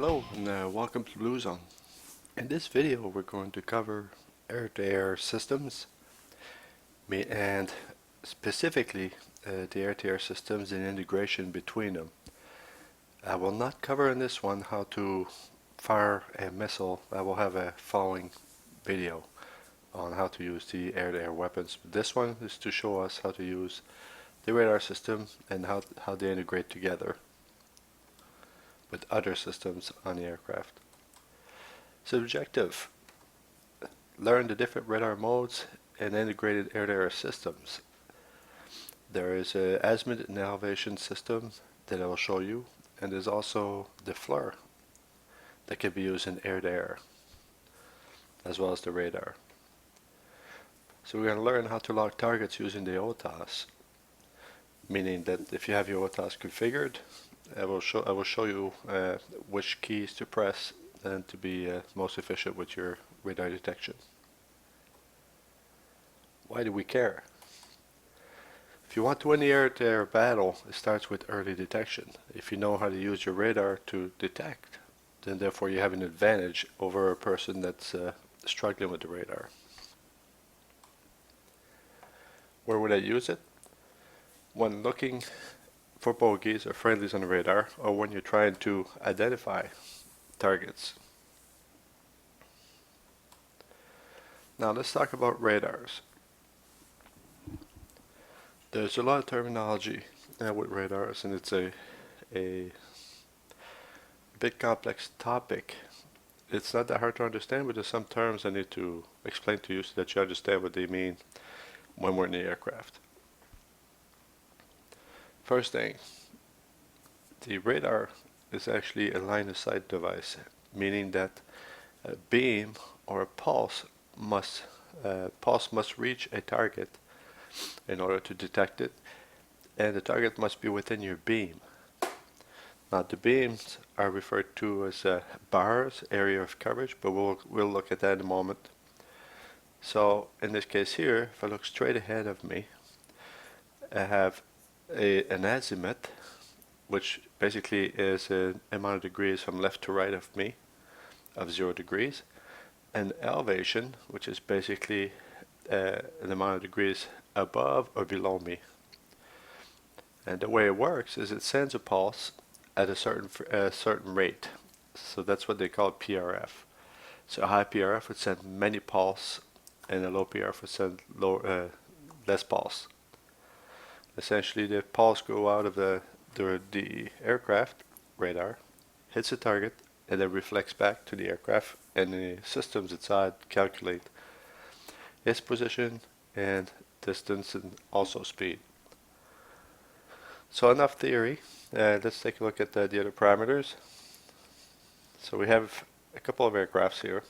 Hello and welcome to Blue Zone. In this video we're going to cover air-to-air systems and specifically the air-to-air systems and integration between them. I will not cover in this one how to fire a missile. I will have a following video on how to use the air-to-air weapons. But this one is to show us how to use the radar system and how they integrate together with other systems on the aircraft. So the objective: learn the different radar modes and integrated air-to-air systems. There is an azimuth and elevation system that I will show you, and there's also the FLIR that can be used in air-to-air, as well as the radar. So we're going to learn how to lock targets using the HOTAS, meaning that if you have your HOTAS configured, I will show you which keys to press and to be most efficient with your radar detection. Why do we care? If you want to win the air-to-air battle, it starts with early detection. If you know how to use your radar to detect, then therefore you have an advantage over a person that's struggling with the radar. Where would I use it? When looking for bogeys or friendlies on the radar, or when you're trying to identify targets. Now let's talk about radars. There's a lot of terminology with radars, and it's a bit complex topic. It's not that hard to understand, but there's some terms I need to explain to you so that you understand what they mean when we're in the aircraft. First thing, the radar is actually a line of sight device, meaning that a beam or a pulse must reach a target in order to detect it, and the target must be within your beam. Now the beams are referred to as bars, area of coverage, but we'll look at that in a moment. So in this case here, if I look straight ahead of me, I have an azimuth, which basically is an amount of degrees from left to right of me, of 0 degrees, and elevation, which is basically an amount of degrees above or below me. And the way it works is it sends a pulse at a certain rate. So that's what they call PRF. So a high PRF would send many pulse, and a low PRF would send less pulse. Essentially, the pulse go out of the aircraft radar, hits the target, and then reflects back to the aircraft, and the systems inside calculate its position and distance and also speed. So enough theory. Let's take a look at the other parameters. So we have a couple of aircrafts here.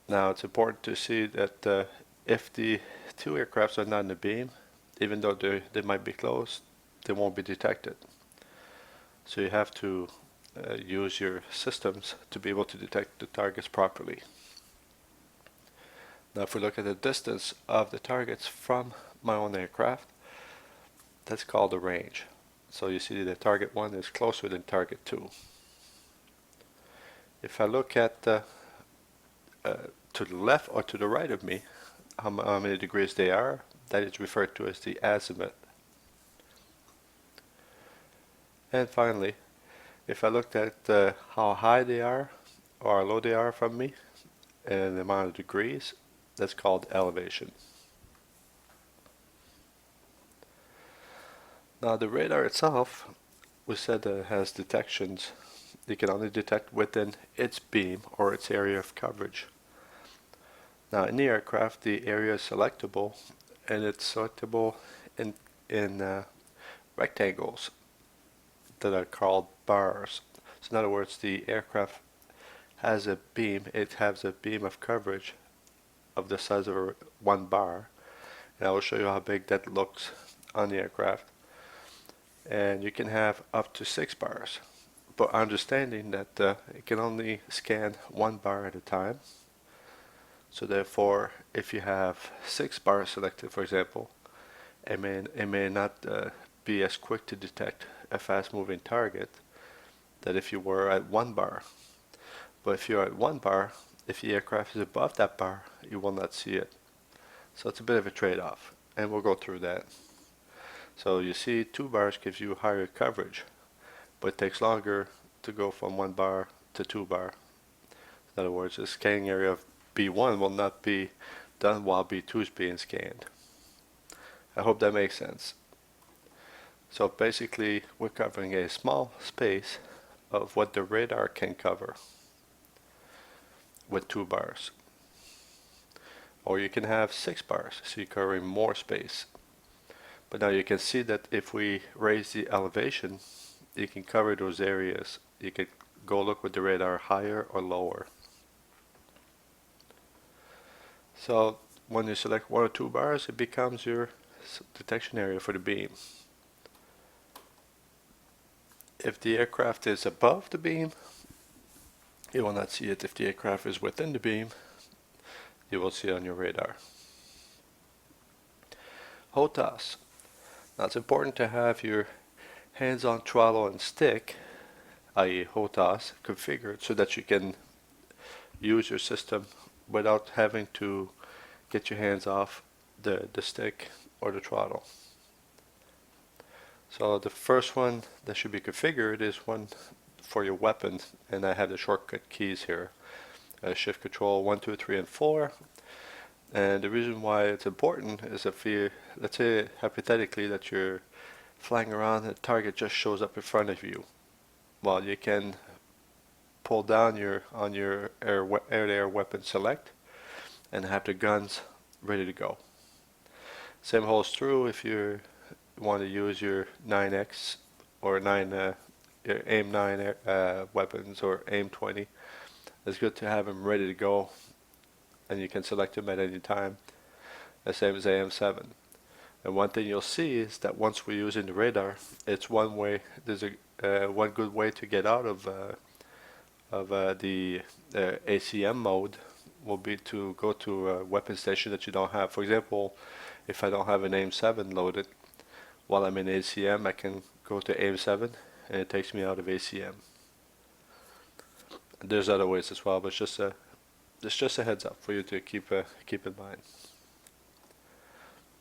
Now it's important to see that if the two aircrafts are not in the beam, even though they might be close, they won't be detected. So you have to use your systems to be able to detect the targets properly. Now if we look at the distance of the targets from my own aircraft, that's called the range. So you see the target 1 is closer than target 2. If I look at to the left or to the right of me, how many degrees they are, that is referred to as the azimuth. And finally, if I looked at how high they are or how low they are from me and the amount of degrees, that's called elevation. Now the radar itself, we said that it has detections. It can only detect within its beam or its area of coverage. Now in the aircraft, the area is selectable, and it's selectable in rectangles that are called bars. So in other words, the aircraft has a beam. It has a beam of coverage of the size of one bar, and I will show you how big that looks on the aircraft. And you can have up to 6 bars, but understanding that it can only scan one bar at a time. So therefore, if you have 6 bars selected, for example, it may not be as quick to detect a fast moving target than if you were at 1 bar. But if you're at 1 bar, if the aircraft is above that bar, you will not see it. So it's a bit of a trade-off, and we'll go through that. So you see 2 bars gives you higher coverage, but it takes longer to go from 1 bar to 2 bar. In other words, the scanning area of B1 will not be done while B2 is being scanned. I hope that makes sense. So basically, we're covering a small space of what the radar can cover with 2 bars. Or you can have 6 bars, so you're covering more space. But now you can see that if we raise the elevation, you can cover those areas. You can go look with the radar higher or lower. So when you select 1 or 2 bars, it becomes your detection area for the beam. If the aircraft is above the beam, you will not see it. If the aircraft is within the beam, you will see it on your radar. HOTAS. Now it's important to have your hands-on throttle and stick, i.e. HOTAS, configured so that you can use your system without having to get your hands off the stick or the throttle. So the first one that should be configured is one for your weapon, and I have the shortcut keys here. Shift control 1, 2, 3, and 4. And the reason why it's important is if you, let's say hypothetically that you're flying around and the target just shows up in front of you. Well, you can pull down on your air-to-air weapon select and have the guns ready to go. Same holds true if you want to use your 9X or your AIM 9 weapons or AIM 20. It's good to have them ready to go, and you can select them at any time, the same as AIM 7. And one thing you'll see is that once we're using the radar, it's one way. There's one good way to get out of the ACM mode will be to go to a weapon station that you don't have. For example, if I don't have an AIM 7 loaded, while I'm in ACM, I can go to AIM 7 and it takes me out of ACM. There's other ways as well, but it's just a heads up for you to keep in mind.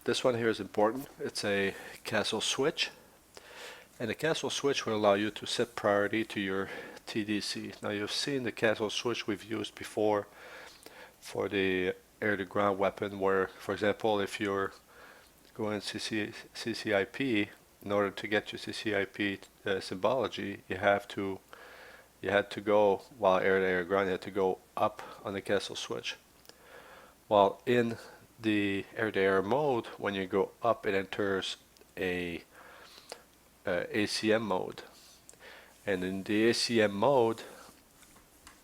This one here is important. It's a castle switch, and the castle switch will allow you to set priority to your TDC. Now you've seen the castle switch we've used before for the air-to-ground weapon, where, for example, if you're going CCIP, in order to get your CCIP symbology, you had to go, while air-to-air ground, you had to go up on the castle switch. While in the air-to-air mode, when you go up, it enters a ACM mode. And in the ACM mode,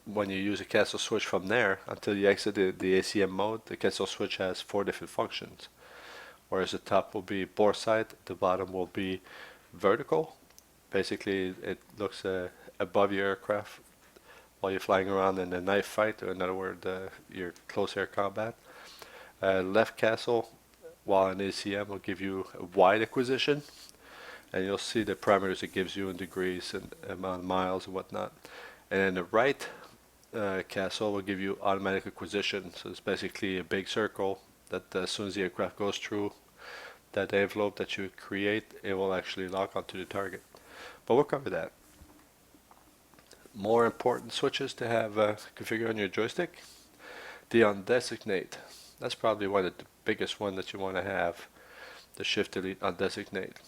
when you use a castle switch from there until you exit the ACM mode, the castle switch has 4 different functions. Whereas the top will be bore sight, the bottom will be vertical. Basically, it looks above your aircraft while you're flying around in a knife fight, or in other words, your close air combat. Left castle, while in ACM, will give you a wide acquisition, and you'll see the parameters it gives you in degrees and amount of miles and whatnot. And then the right castle will give you automatic acquisition, so it's basically a big circle that as soon as the aircraft goes through that envelope that you create, it will actually lock onto the target. But we'll cover that. More important switches to have configured on your joystick. The undesignate. That's probably one of the biggest one that you want to have. The shift delete undesignate.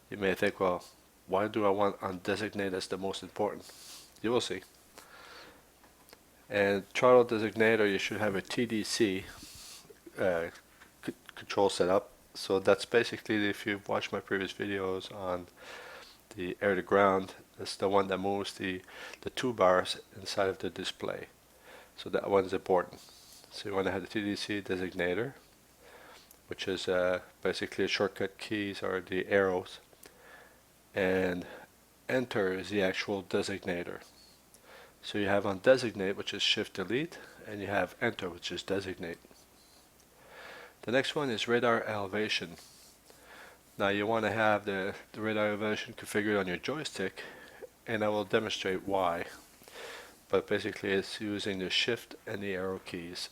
You may think, well, why do I want undesignate as the most important? You will see. And throttle designator, you should have a TDC control setup. So that's basically, if you've watched my previous videos on the air to ground, that's the one that moves the 2 bars inside of the display. So that one is important. So you want to have the TDC designator, which is basically shortcut keys are the arrows, and enter is the actual designator. So you have on designate, which is shift delete, and you have enter, which is designate. The next one is radar elevation. Now you want to have the radar elevation configured on your joystick and I will demonstrate why. But basically it's using the shift and the arrow keys.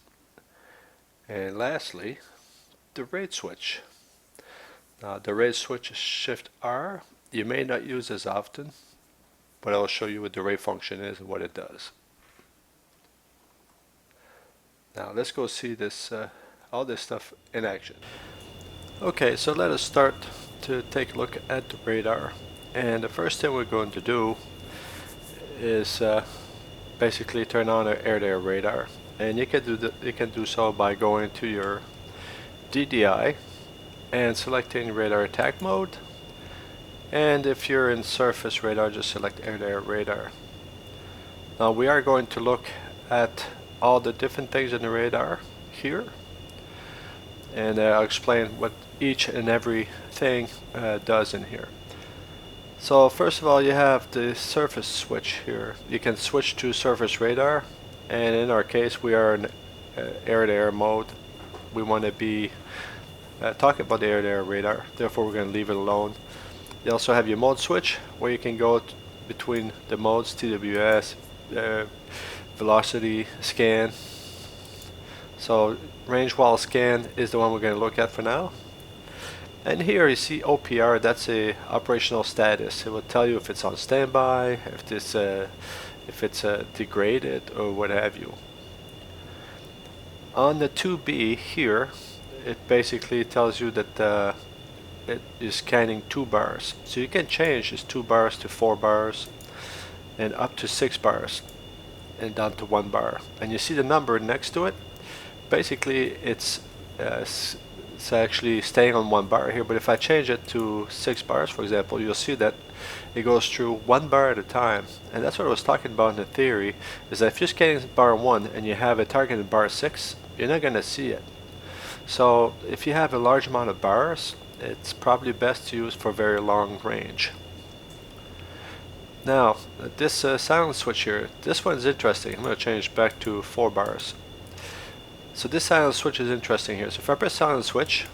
And lastly, the rate switch. Now the rate switch is shift R. You may not use as often, but I'll show you what the rate function is and what it does. Now let's go see this all this stuff in action. Okay, so let us start to take a look at the radar. And the first thing we're going to do is basically turn on our air-to-air radar. And you can do so by going to your DDI and selecting radar attack mode. And if you're in surface radar, just select air-to-air radar. Now we are going to look at all the different things in the radar here, and I'll explain what each and every thing does in here. So first of all, you have the surface switch here. You can switch to surface radar, and in our case we are in air-to-air mode. We want to be talking about the air-to-air radar, therefore we're going to leave it alone. You also have your mode switch, where you can go between the modes, TWS, velocity, scan. So range while scan is the one we're going to look at for now. And here you see OPR, that's a operational status. It will tell you if it's on standby, if it's degraded, or what have you. On the 2B here, it basically tells you that it is scanning 2 bars. So you can change this 2 bars to 4 bars and up to 6 bars and down to 1 bar. And you see the number next to it. Basically it's actually staying on 1 bar here, but if I change it to 6 bars, for example, you'll see that it goes through 1 bar at a time. And that's what I was talking about in the theory, is that if you're scanning bar 1 and you have a target in bar 6, you're not going to see it. So if you have a large amount of bars, it's probably best to use for very long range. Now this silent switch here, this one is interesting. I'm going to change back to 4 bars. So this silent switch is interesting here. So if I press silent switch,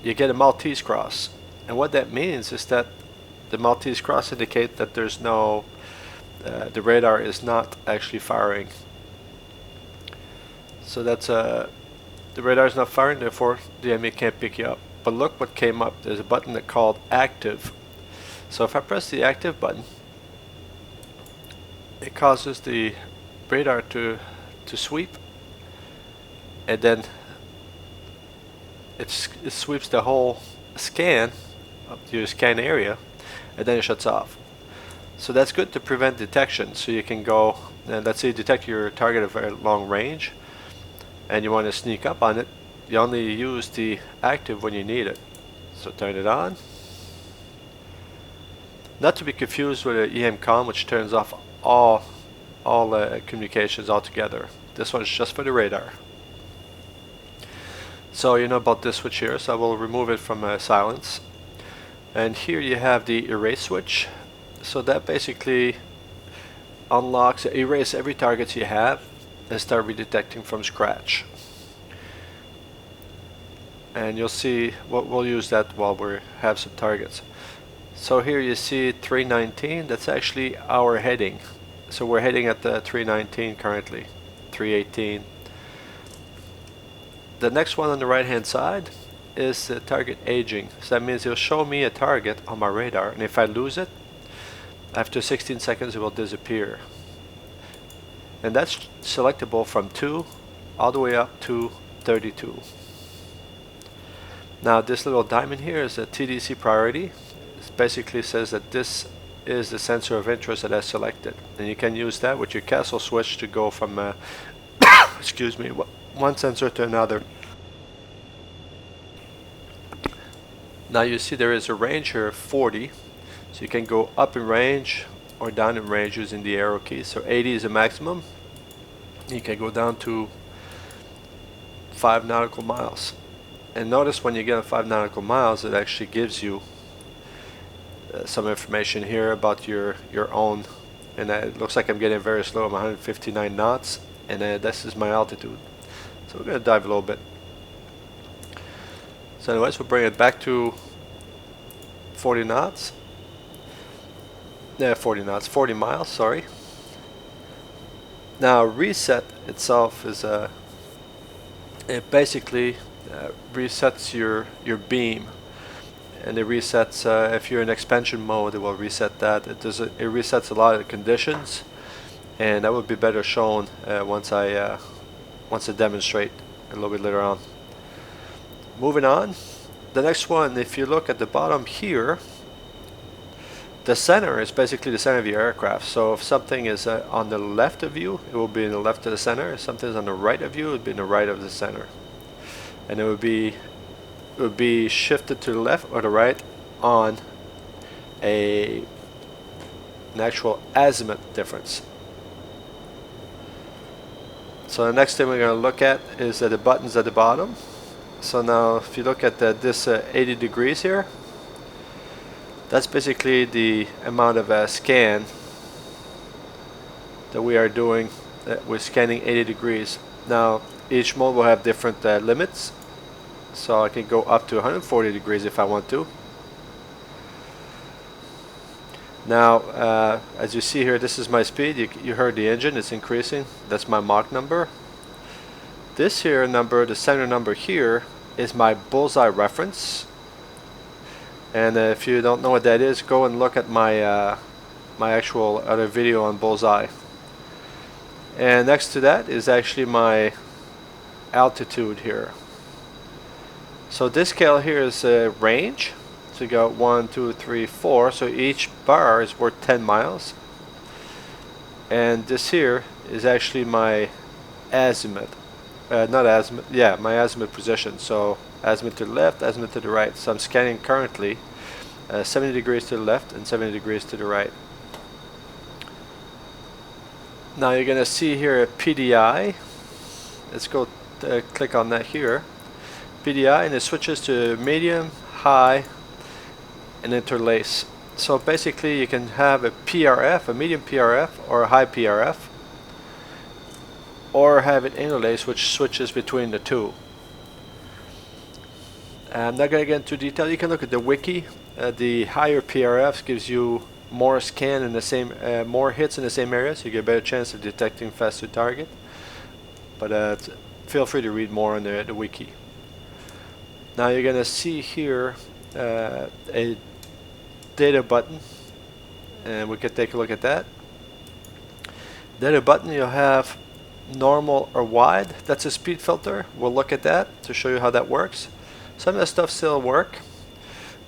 you get a Maltese cross, and what that means is that the Maltese cross indicates that there's no the radar is not actually firing. So that's the radar is not firing, therefore the enemy can't pick you up. But look what came up. There's a button that called active. So if I press the active button, it causes the radar to sweep, and then it sweeps the whole scan up to your scan area, and then it shuts off. So that's good to prevent detection. So you can go and let's say you detect your target at very long range and you want to sneak up on it. You only use the active when you need it. So turn it on. Not to be confused with an EMCOM, which turns off all communications altogether. This one's just for the radar. So you know about this switch here, so I will remove it from silence. And here you have the erase switch. So that basically unlocks, erase every target you have and start redetecting from scratch. And you'll see we'll use that while we have some targets. So here you see 319, that's actually our heading. So we're heading at the 319 currently, 318. The next one on the right hand side is the target aging. So that means it'll show me a target on my radar, and if I lose it, after 16 seconds it will disappear. And that's selectable from 2 all the way up to 32. Now this little diamond here is a TDC priority. It basically says that this is the sensor of interest that I selected, and you can use that with your castle switch to go from excuse me, one sensor to another. Now you see there is a range here of 40, so you can go up in range or down in range using the arrow keys. So 80 is the maximum. You can go down to 5 nautical miles. And notice when you get 5 nautical miles, it actually gives you some information here about your own. And it looks like I'm getting very slow. I'm 159 knots, and this is my altitude. So we're going to dive a little bit. So anyways, we'll bring it back to 40 knots. 40 knots, 40 miles, sorry. Now reset itself is it basically resets your beam, and it resets if you're in expansion mode, it will reset that. It resets a lot of the conditions, and that will be better shown once I demonstrate a little bit later on. Moving on, the next one, if you look at the bottom here, the center is basically the center of your aircraft. So if something is on the left of you, it will be in the left of the center. If something is on the right of you, it would be in the right of the center. And it would be shifted to the left or the right on an actual azimuth difference. So the next thing we're going to look at is the buttons at the bottom. So now if you look at this 80 degrees here, that's basically the amount of scan that we are doing. We're scanning 80 degrees. Now each mode will have different limits, so I can go up to 140 degrees if I want to. Now as you see here, this is my speed. You heard the engine, it's increasing. That's my Mach number. This here number, the center number here, is my bullseye reference. And if you don't know what that is, go and look at my my actual other video on bullseye. And next to that is actually my altitude here. So this scale here is a range. So you got 1, 2, 3, 4. So each bar is worth 10 miles. And this here is actually my azimuth. Not azimuth, yeah, my azimuth position. So azimuth to the left, azimuth to the right. So I'm scanning currently 70 degrees to the left and 70 degrees to the right. Now you're going to see here a PDI. Let's go click on that here. PDI, and it switches to medium, high, and interlace. So basically you can have a PRF, a medium PRF, or a high PRF, or have it interlace, which switches between the two. I'm not going to get into detail. You can look at the wiki. The higher PRF gives you more scan in the same, more hits in the same area, so you get a better chance of detecting faster target. But feel free to read more on the wiki. Now you're going to see here a data button, and we can take a look at that. Data button, you'll have normal or wide. That's a speed filter. We'll look at that to show you how that works. Some of the stuff still work.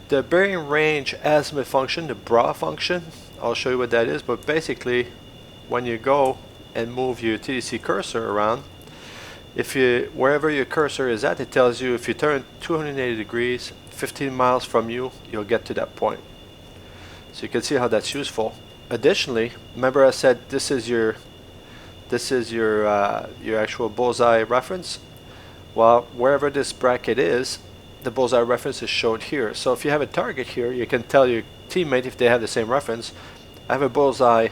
The bearing range azimuth function, the bra function, I'll show you what that is, but basically when you go and move your TDC cursor around, wherever your cursor is at, it tells you if you turn 280 degrees 15 miles from you, you'll get to that point. So you can see how that's useful. Additionally, remember I said this is your actual bullseye reference. Well, wherever this bracket is, the bullseye reference is showed here. So if you have a target here, you can tell your teammate if they have the same reference, I have a bullseye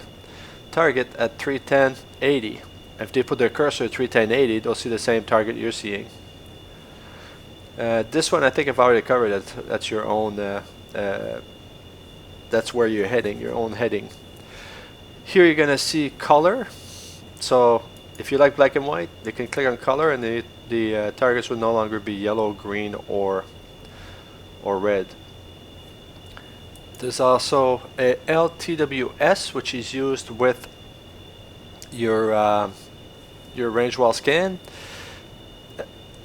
target at 310.80. If they put their cursor at 310.80, they'll see the same target you're seeing. This one I think I've already covered it. That's your own, that's where you're heading, your own heading. Here you're going to see color. So if you like black and white, you can click on color, and the targets will no longer be yellow, green, or red. There's also a LTWS, which is used with your range while scan.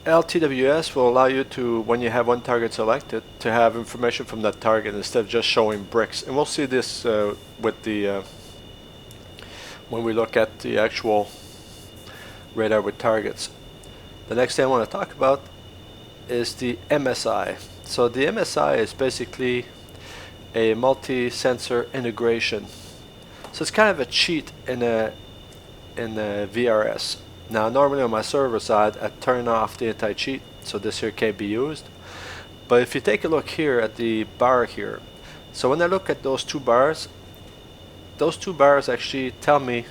LTWS will allow you to, when you have one target selected, to have information from that target instead of just showing bricks. And we'll see this with the when we look at the actual radar with targets. The next thing I want to talk about is the MSI. So the MSI is basically a multi-sensor integration. So it's kind of a cheat in a VRS. Now normally on my server side I turn off the anti-cheat, so this here can't be used. But if you take a look here at the bar here, so when I look at those two bars actually tell me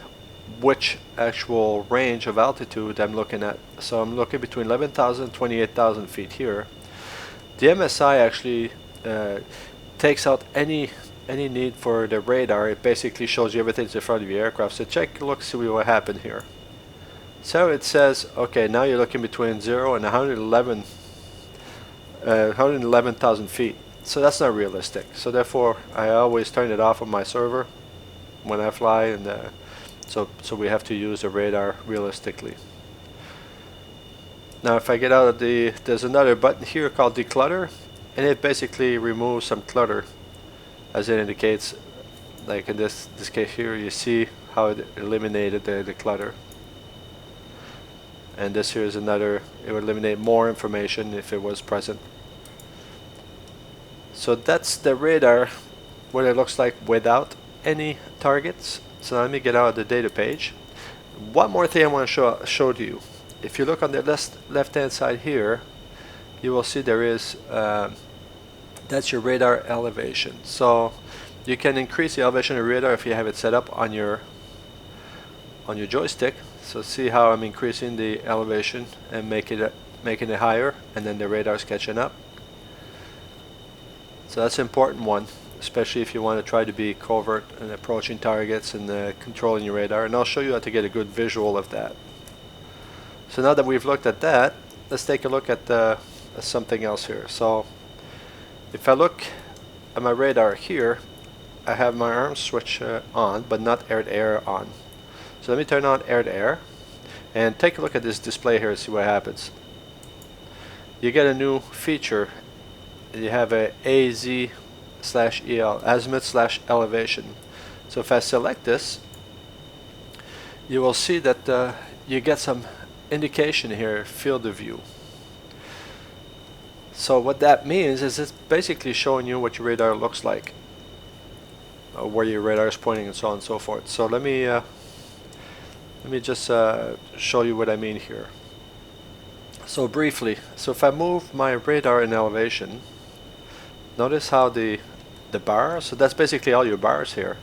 which actual range of altitude I'm looking at. So I'm looking between 11,000 and 28,000 feet here. The MSI actually takes out any any need for the radar, it basically shows you everything in front of your aircraft. So check, look, see what happened here. So it says, okay, now you're looking between 0 and 111,000 feet. So that's not realistic. So therefore, I always turn it off on my server when I fly, and so we have to use the radar realistically. Now if I get out of there's another button here called declutter, and it basically removes some clutter, as it indicates. Like in this case here, you see how it eliminated the clutter. And this here is another, it would eliminate more information if it was present. So that's the radar, what it looks like without any targets. So let me get out of the data page. One more thing I want to show to you. If you look on the left hand side here, you will see there is that's your radar elevation. So you can increase the elevation of the radar if you have it set up on your joystick. So see how I'm increasing the elevation and making it higher, and then the radar is catching up. So that's an important one, especially if you want to try to be covert and approaching targets and controlling your radar. And I'll show you how to get a good visual of that. So now that we've looked at that, let's take a look at something else here. So if I look at my radar here, I have my arm switch on, but not air-to-air on. So let me turn on air-to-air and take a look at this display here and see what happens. You get a new feature. You have a AZ/EL, azimuth/elevation. So if I select this, you will see that you get some indication here, field of view. So what that means is it's basically showing you what your radar looks like, where your radar is pointing, and so on and so forth. So let me just show you what I mean here. So briefly, so if I move my radar in elevation, notice how the bars, so that's basically all your bars here,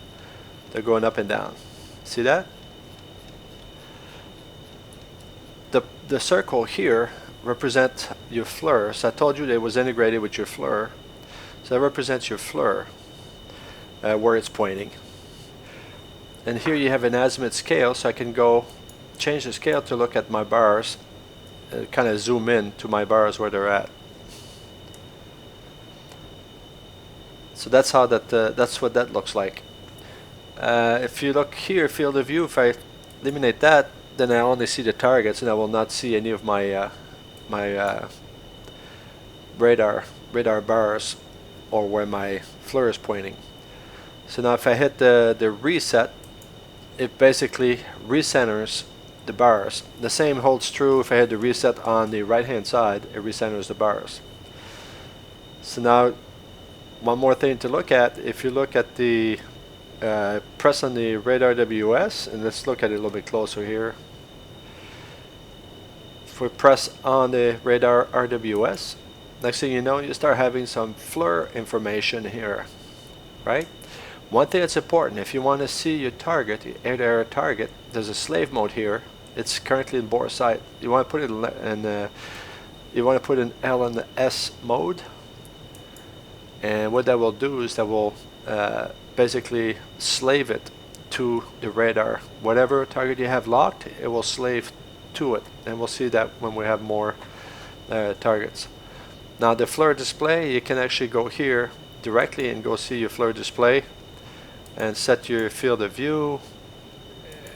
they're going up and down. See that? The circle here represents your FLIR. So I told you that it was integrated with your FLIR. So that represents your FLIR, where it's pointing. And here you have an azimuth scale, so I can go change the scale to look at my bars, kind of zoom in to my bars where they're at. So that's how that's what that looks like. If you look here, field of view, if I eliminate that, then I only see the targets, and I will not see any of my radar bars or where my FLIR is pointing. So now if I hit the reset, it basically recenters the bars. The same holds true if I hit the reset on the right hand side, it recenters the bars. So now one more thing to look at, if you look at the press on the radar WS, and let's look at it a little bit closer here. If we press on the radar RWS, next thing you know, you start having some FLIR information here, right? One thing that's important, if you want to see your target, your air-to-air target, there's a slave mode here. It's currently in bore sight. You want to put it in you want to put an L and the S mode, and what that will do is that will basically slave it to the radar. Whatever target you have locked, it will slave to it, and we'll see that when we have more targets. Now the FLIR display, you can actually go here directly and go see your FLIR display and set your field of view,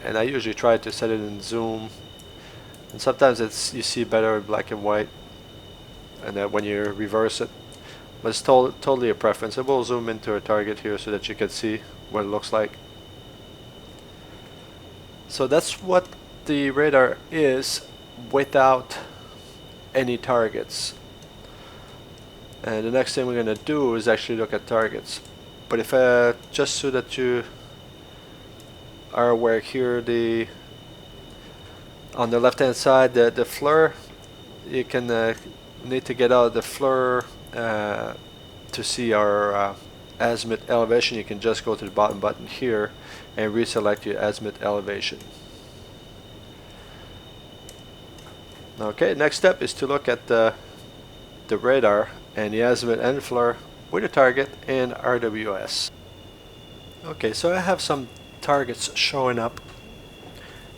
and I usually try to set it in zoom, and sometimes you see better in black and white, and then when you reverse it, but it's totally a preference. It will zoom into a target here so that you can see what it looks like. So that's what the radar is without any targets. And the next thing we're going to do is actually look at targets. But if just so that you are aware here, on the left hand side, the FLIR, you can need to get out of the FLIR to see our azimuth elevation. You can just go to the bottom button here and reselect your azimuth elevation. Okay, next step is to look at the radar and the azimuth and FLIR with a target in RWS. Okay, so I have some targets showing up,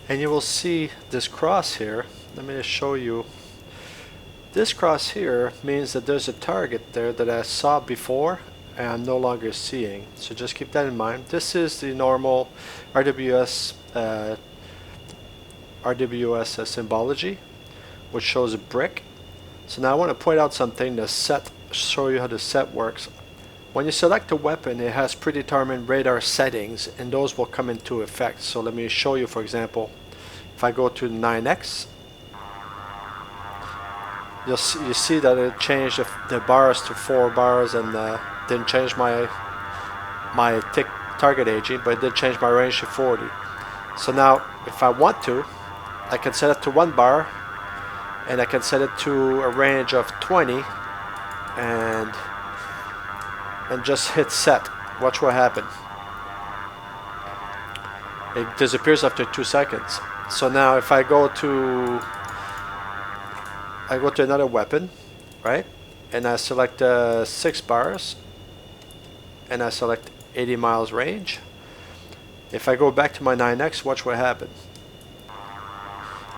and you will see this cross here. Let me just show you. This cross here means that there's a target there that I saw before and I'm no longer seeing. So just keep that in mind. This is the normal RWS symbology, which shows a brick. So now I want to point out something to show you how the set works. When you select a weapon, it has predetermined radar settings, and those will come into effect. So let me show you, for example, if I go to 9X, you see that it changed the bars to 4 bars, and didn't change my target aging, but it did change my range to 40. So now, if I want to, I can set it to 1 bar, and I can set it to a range of 20, and just hit set. Watch what happens. It disappears after 2 seconds. So now if I go to another weapon, right? And I select 6 bars, and I select 80 miles range. If I go back to my 9X, watch what happens.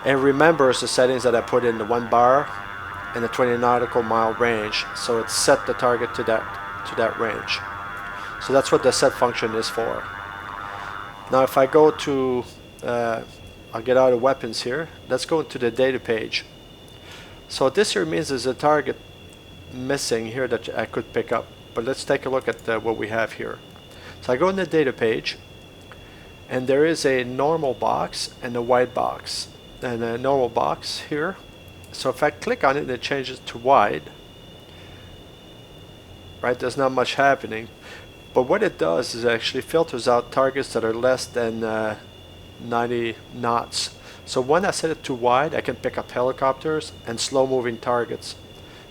It remembers the settings that I put in the 1 bar and the 20 nautical mile range, so it set the target to that range. So that's what the set function is for. Now if I go to I'll get out of weapons here. Let's go into the data page. So what this here means is a target missing here that I could pick up, but let's take a look at what we have here. So I go in the data page, and there is a normal box and a wide box, and a normal box here. So if I click on it, it changes to wide. Right, there's not much happening, but what it does is actually filters out targets that are less than 90 knots. So when I set it to wide, I can pick up helicopters and slow moving targets.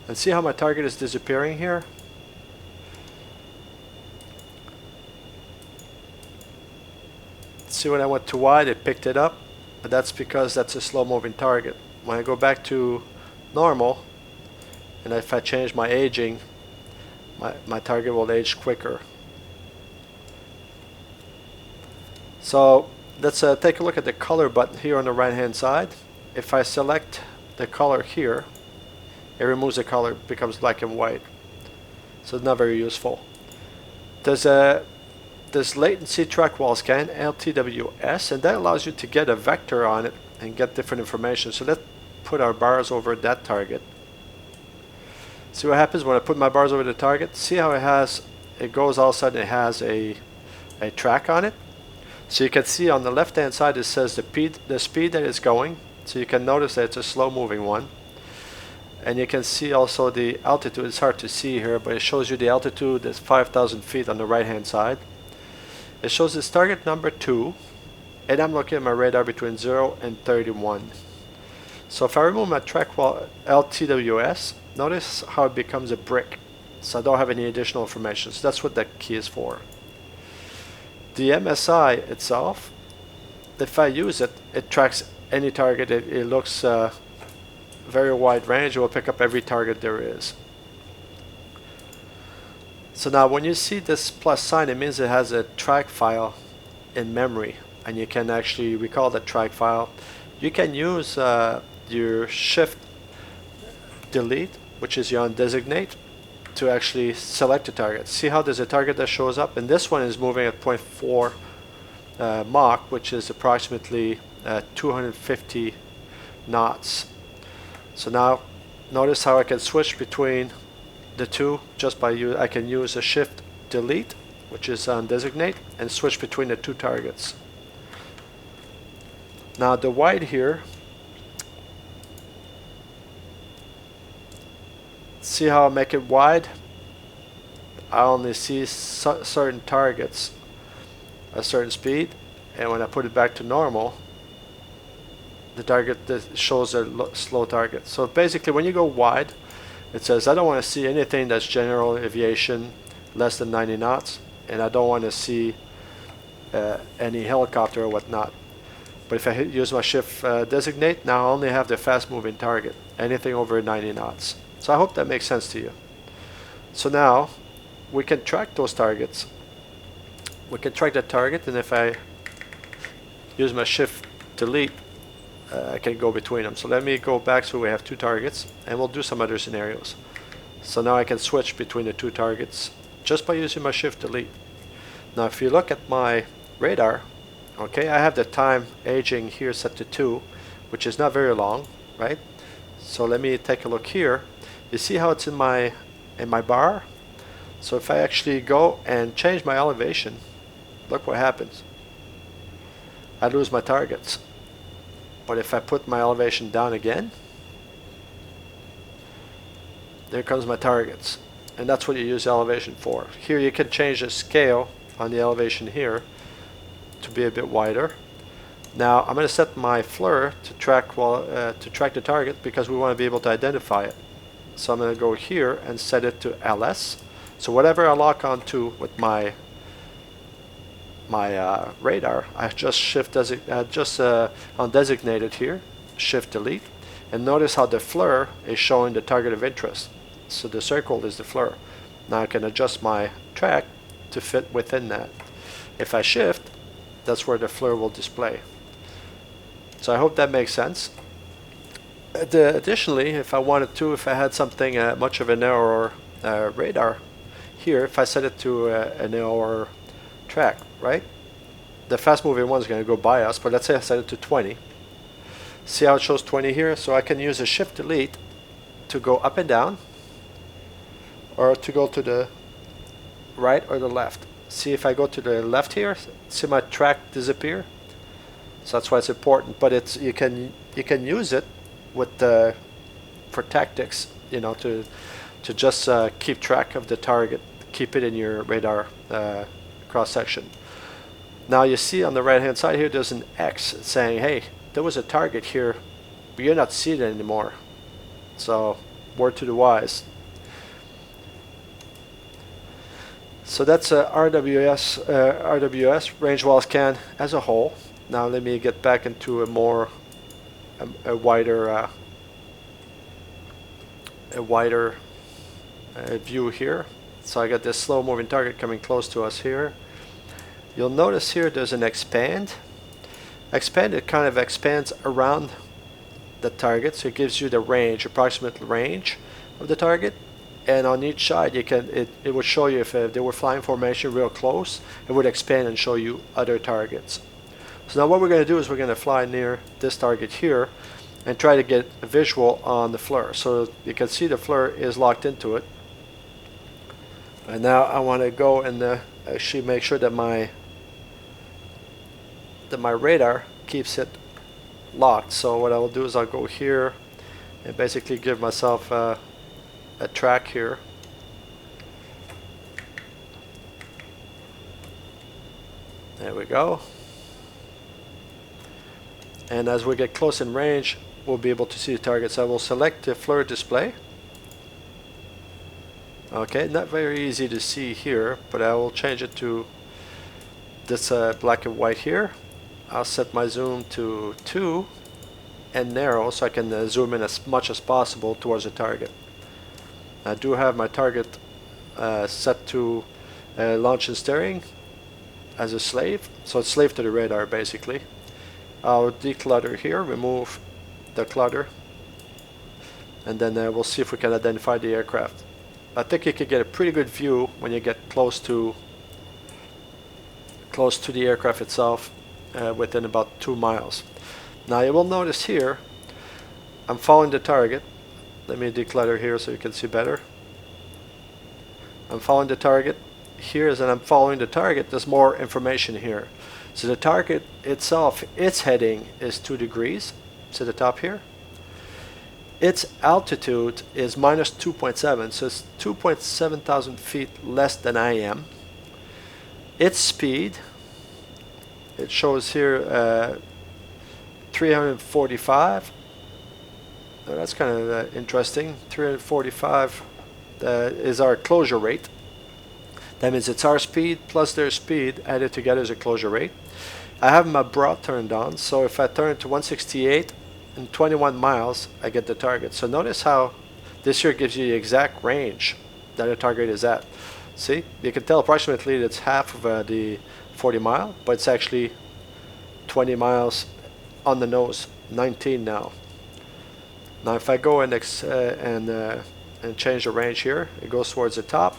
And see how my target is disappearing here? See, when I went to wide, it picked it up, but that's because that's a slow moving target. When I go back to normal, and if I change my aging, my target will age quicker. So let's take a look at the color button here on the right hand side. If I select the color here, it removes the color, it becomes black and white. So it's not very useful. There's latency track wall scan, LTWS, and that allows you to get a vector on it and get different information. So let's put our bars over that target. See what happens when I put my bars over the target? See how it goes all of a sudden, it has a track on it. So you can see on the left hand side it says the speed that it's going. So you can notice that it's a slow moving one. And you can see also the altitude. It's hard to see here, but it shows you the altitude is 5,000 feet on the right hand side. It shows this target number 2, and I'm looking at my radar between 0 and 31. So if I remove my track wall LTWS, notice how it becomes a brick. So I don't have any additional information. So that's what that key is for. The MSI itself, if I use it, it tracks any target. It looks very wide range. It will pick up every target there is. So now when you see this plus sign, it means it has a track file in memory, and you can actually recall that track file. You can use your shift delete, which is your undesignate, to actually select a target. See how there's a target that shows up, and this one is moving at 0.4 Mach, which is approximately 250 knots. So now notice how I can switch between the two just by I can use a shift delete, which is undesignate, and switch between the two targets. Now the wide here, see how I make it wide? I only see certain targets a certain speed, and when I put it back to normal, the target shows a slow target. So basically when you go wide, it says I don't want to see anything that's general aviation less than 90 knots, and I don't want to see any helicopter or whatnot. But if I use my shift designate, now I only have the fast moving target, anything over 90 knots. So I hope that makes sense to you. So now we can track those targets we can track the target, and if I use my shift delete, I can go between them. So let me go back so we have two targets, and we'll do some other scenarios. So now I can switch between the two targets just by using my shift delete. Now if you look at my radar, okay, I have the time aging here set to 2, which is not very long, right? So let me take a look here. You see how it's in my bar? So if I actually go and change my elevation, look what happens. I lose my targets. But if I put my elevation down again, there comes my targets. And that's what you use elevation for. Here you can change the scale on the elevation here to be a bit wider. Now I'm going to set my FLIR to track the target because we want to be able to identify it. So I'm going to go here and set it to LS. So whatever I lock onto with my radar, I just undesignated here, shift delete, and notice how the FLIR is showing the target of interest. So the circle is the FLIR. Now I can adjust my track to fit within that. If I shift, that's where the FLIR will display. So I hope that makes sense. Additionally, if I wanted to, if I had something much of a narrower radar here, if I set it to a narrower track, right? The fast moving one is going to go by us, but let's say I set it to 20. See how it shows 20 here? So I can use a shift delete to go up and down, or to go to the right or the left. See, if I go to the left here, see my track disappear? So that's why it's important, but it's you can use it with for tactics, you know, to just keep track of the target, keep it in your radar cross section. Now you see on the right hand side here there's an X saying, hey, there was a target here, but you're not seeing it anymore. So word to the wise. So that's RWS range wall scan as a whole. Now let me get back into a wider view here. So I got this slow moving target coming close to us here. You'll notice here there's an expand. Expand, it kind of expands around the target, so it gives you the range, approximate range of the target. And on each side, it would show you if they were flying formation real close, it would expand and show you other targets. So now what we're going to do is we're going to fly near this target here and try to get a visual on the FLIR. So you can see the FLIR is locked into it. And now I want to go and actually make sure that my radar keeps it locked. So what I will do is I'll go here and basically give myself a track here. There we go. And as we get close in range, we'll be able to see the targets. I will select the FLIR display. Okay, not very easy to see here, but I will change it to this black and white here. I'll set my zoom to 2 and narrow so I can zoom in as much as possible towards the target. I do have my target set to launch and steering as a slave, so it's slave to the radar basically. I'll declutter here, remove the clutter, and then we'll see if we can identify the aircraft. I think you can get a pretty good view when you get close to the aircraft itself, within about 2 miles. Now you will notice here I'm following the target. Let me declutter here so you can see better. I'm following the target. Here is, and I'm following the target. There's more information here. So the target itself, its heading is 2 degrees. See the top here? Its altitude is minus 2.7, so it's 2.7 thousand feet less than I am. Its speed, it shows here 345. That's kind of interesting. 345 is our closure rate. That means it's our speed plus their speed added together is a closure rate. I have my broad turned on, so if I turn it to 168 and 21 miles, I get the target. So notice how this here gives you the exact range that the target is at. See, you can tell approximately it's half of the 40 mile, but it's actually 20 miles on the nose, 19 now. Now if I go and change the range here, it goes towards the top.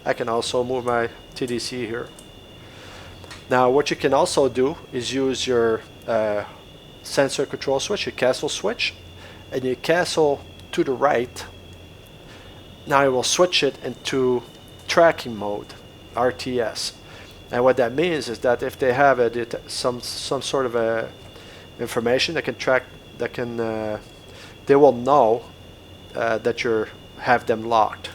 I can also move my TDC here. Now what you can also do is use your sensor control switch, your castle switch, and you castle to the right. Now it will switch it into tracking mode, RTS. And what that means is that if they have some sort of a information that can track, they will know that you have them locked,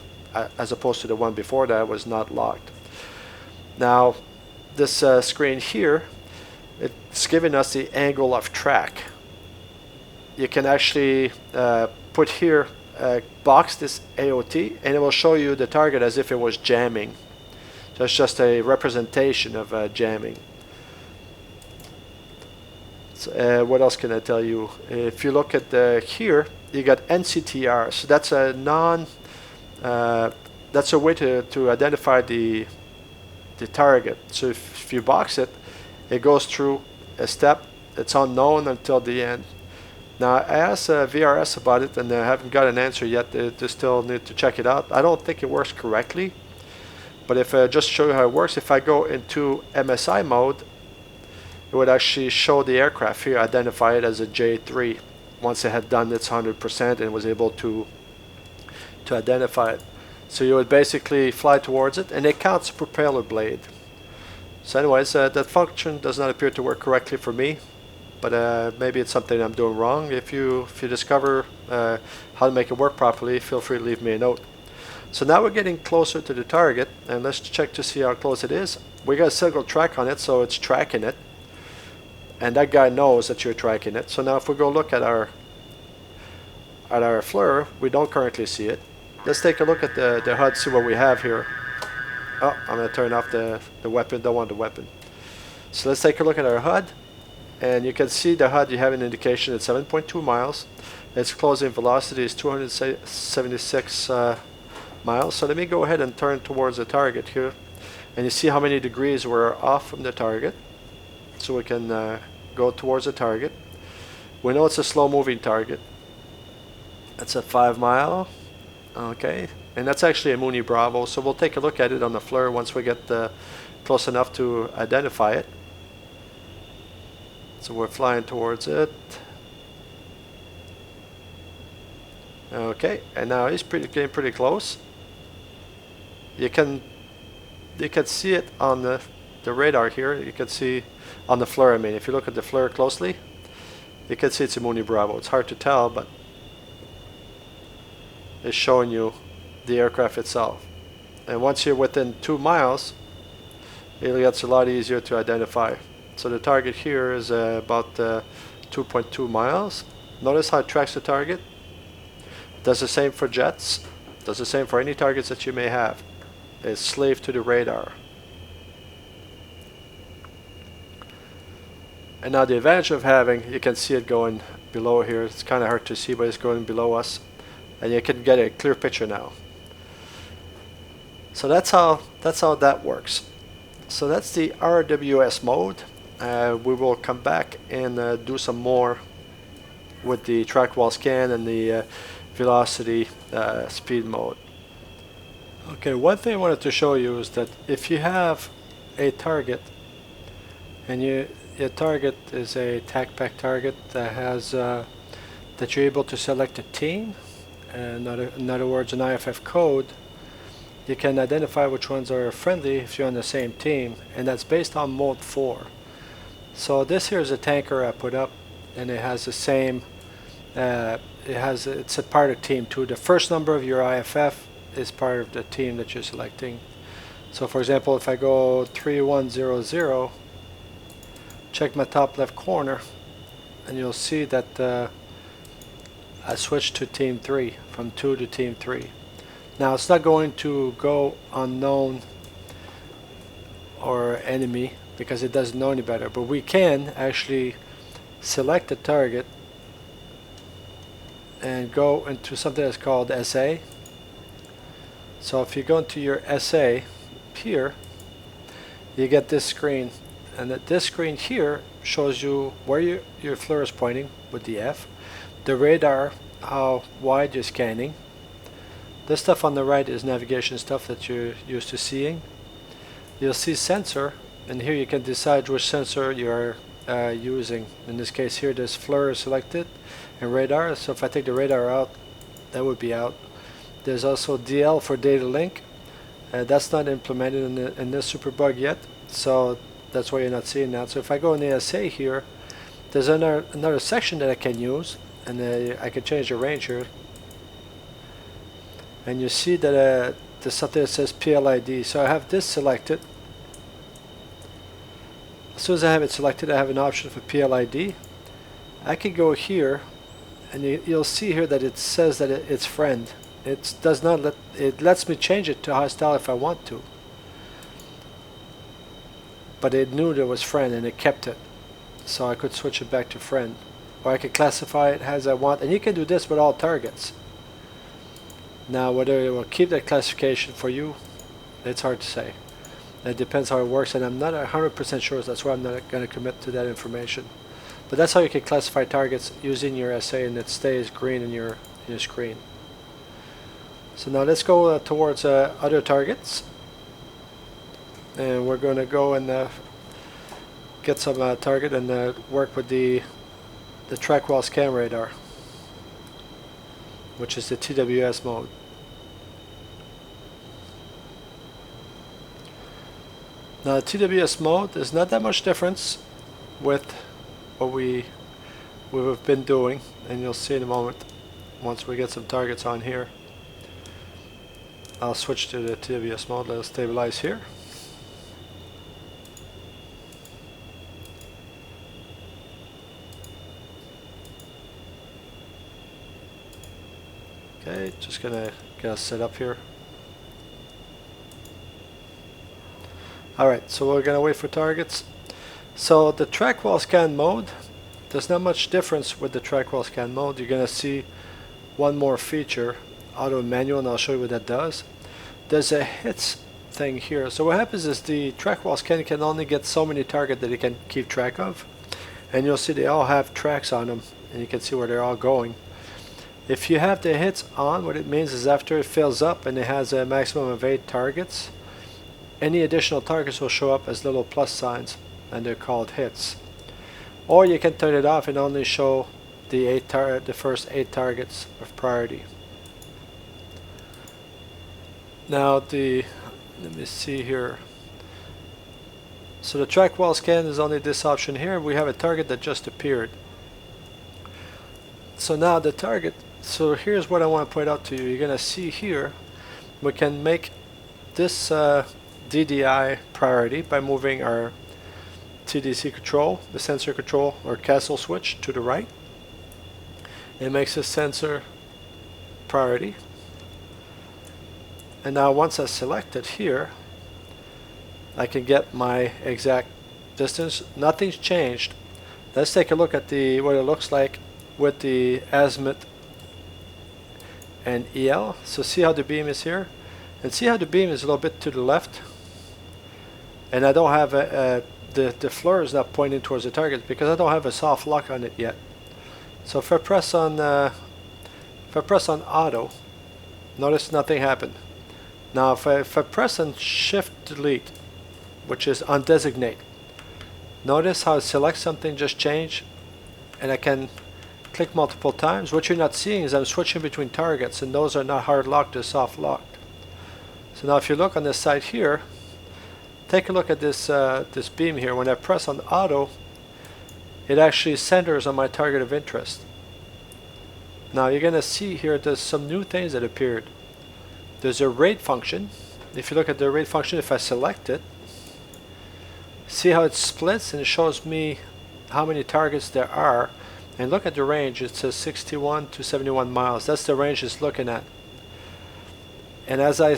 as opposed to the one before that was not locked. Now this screen here, it's giving us the angle of track. You can actually put here, box this AOT, and it will show you the target as if it was jamming. So it's just a representation of jamming. So, what else can I tell you? If you look at here, you got NCTR. So that's a that's a way to identify the target. So if you box it, it goes through a step. It's unknown until the end. Now I asked VRS about it, and I haven't got an answer yet. They still need to check it out. I don't think it works correctly, but if I just show you how it works, if I go into MSI mode, it would actually show the aircraft here, identify it as a J3 once it had done its 100% and was able to identify it. So you would basically fly towards it, and it counts the propeller blade. So anyways, that function does not appear to work correctly for me, but maybe it's something I'm doing wrong. If you discover how to make it work properly, feel free to leave me a note. So now we're getting closer to the target, and let's check to see how close it is. We got a single track on it, so it's tracking it, and that guy knows that you're tracking it. So now if we go look at our FLIR, we don't currently see it. Let's take a look at the HUD, see what we have here. Oh, I'm going to turn off the weapon, don't want the weapon. So let's take a look at our HUD, and you can see the HUD, you have an indication at 7.2 miles. Its closing velocity is 276 miles. So let me go ahead and turn towards the target here, and you see how many degrees we're off from the target. So we can go towards the target. We know it's a slow moving target. That's a 5 mile. Okay, and that's actually a Mooney Bravo, so we'll take a look at it on the FLIR once we get close enough to identify it. So we're flying towards it. Okay, and now he's getting pretty close. You can see it on the radar here. You can see on the FLIR, I mean, if you look at the FLIR closely, you can see it's a Mooney Bravo. It's hard to tell, but is showing you the aircraft itself. And once you're within 2 miles, it gets a lot easier to identify. So the target here is about 2.2 miles. Notice how it tracks the target. Does the same for jets. Does the same for any targets that you may have. It's slave to the radar. And now the advantage of having, you can see it going below here. It's kind of hard to see, but it's going below us. And you can get a clear picture now. So that's how that works. So that's the RWS mode. We will come back and do some more with the track wall scan and the velocity speed mode. Okay, one thing I wanted to show you is that if you have a target, and your target is a TACPAC target that has that you're able to select a team. In other words, an IFF code, you can identify which ones are friendly if you're on the same team, and that's based on mode 4. So this here is a tanker I put up, and it has the same, it's a part of team 2. The first number of your IFF is part of the team that you're selecting. So for example, if I go 3100, check my top left corner, and you'll see that I switched to team 3, from 2 to team 3. Now it's not going to go unknown or enemy because it doesn't know any better, but we can actually select the target and go into something that's called SA. So if you go into your SA here, you get this screen. And this screen here shows you where your FLIR is pointing with the F, the radar, how wide you're scanning. This stuff on the right is navigation stuff that you're used to seeing. You'll see sensor, and here you can decide which sensor you're using. In this case here, this FLIR is selected, and radar. So if I take the radar out, that would be out. There's also DL for data link. That's not implemented in this Superbug yet, so that's why you're not seeing that. So if I go in the ASA here, there's another section that I can use, and I can change the range here. And you see that there's something that says PLID. So I have this selected. As soon as I have it selected, I have an option for PLID. I can go here, and you'll see here that it says that it's friend. It does not let, it lets me change it to hostile if I want to. But it knew there was friend and it kept it. So I could switch it back to friend. Or I could classify it as I want. And you can do this with all targets. Now whether it will keep that classification for you, it's hard to say. It depends how it works, and I'm not 100% sure, so that's why I'm not going to commit to that information. But that's how you can classify targets using your SA, and it stays green in your screen. So now let's go towards other targets, and we're going to go and get some target and work with the track while scan radar, which is the TWS mode. Now the TWS mode, there's not that much difference with what we've been doing, and you'll see in a moment once we get some targets on here. I'll switch to the TWS mode. Let's stabilize here. Okay, just gonna get us set up here. Alright, so we're gonna wait for targets. So the track while scan mode, there's not much difference with the track while scan mode. You're gonna see one more feature, auto manual, and I'll show you what that does. There's a hits thing here. So what happens is the track while scan can only get so many targets that it can keep track of, and you'll see they all have tracks on them, and you can see where they're all going. If you have the hits on, what it means is after it fills up and it has a maximum of 8 targets, any additional targets will show up as little plus signs, and they're called hits. Or you can turn it off and only show the first 8 targets of priority. Now let me see here. So the track while scan is only this option here. We have a target that just appeared. So now the target, so here's what I want to point out to you. You're going to see here, we can make this DDI priority by moving our TDC control, the sensor control or castle switch to the right. It makes a sensor priority. And now once I select it here, I can get my exact distance. Nothing's changed. Let's take a look at what it looks like with the azimuth and EL. So see how the beam is here, and see how the beam is a little bit to the left, and I don't have the FLIR is not pointing towards the target because I don't have a soft lock on it yet. So if I press on auto, notice nothing happened. Now if I press on shift delete, which is on designate, notice how select something just changed, and I can click multiple times. What you're not seeing is I'm switching between targets, and those are not hard locked, they're soft locked. So now if you look on this side here, take a look at this this beam here. When I press on auto, it actually centers on my target of interest. Now you're going to see here there's some new things that appeared. There's a rate function. If you look at the rate function, if I select it, see how it splits and it shows me how many targets there are. And look at the range. It says 61 to 71 miles. That's the range it's looking at. And as I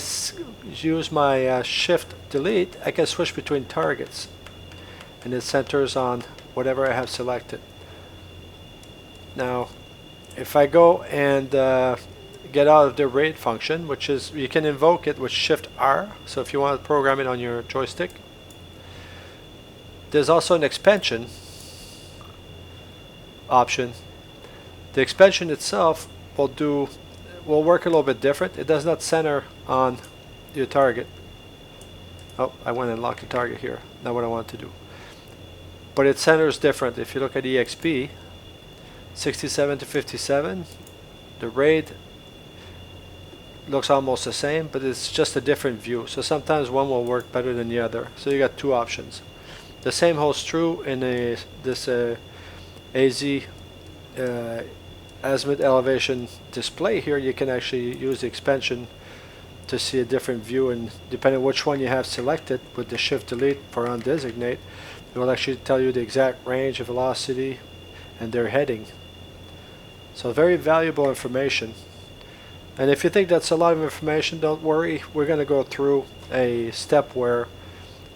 use my shift delete, I can switch between targets, and it centers on whatever I have selected. Now if I go and get out of the rate function, which is, you can invoke it with shift R, so if you want to program it on your joystick, there's also an expansion option. The expansion itself will work a little bit different. It does not center on your target. Oh, I went and locked the target here. Not what I want to do. But it centers different. If you look at EXP, 67 to 57, the RAID looks almost the same, but it's just a different view. So sometimes one will work better than the other. So you got two options. The same holds true in this AZ azimuth elevation display here. You can actually use the expansion to see a different view, and depending on which one you have selected with the shift delete for undesignate, it will actually tell you the exact range of velocity and their heading. So very valuable information. And if you think that's a lot of information, don't worry. We're going to go through a step where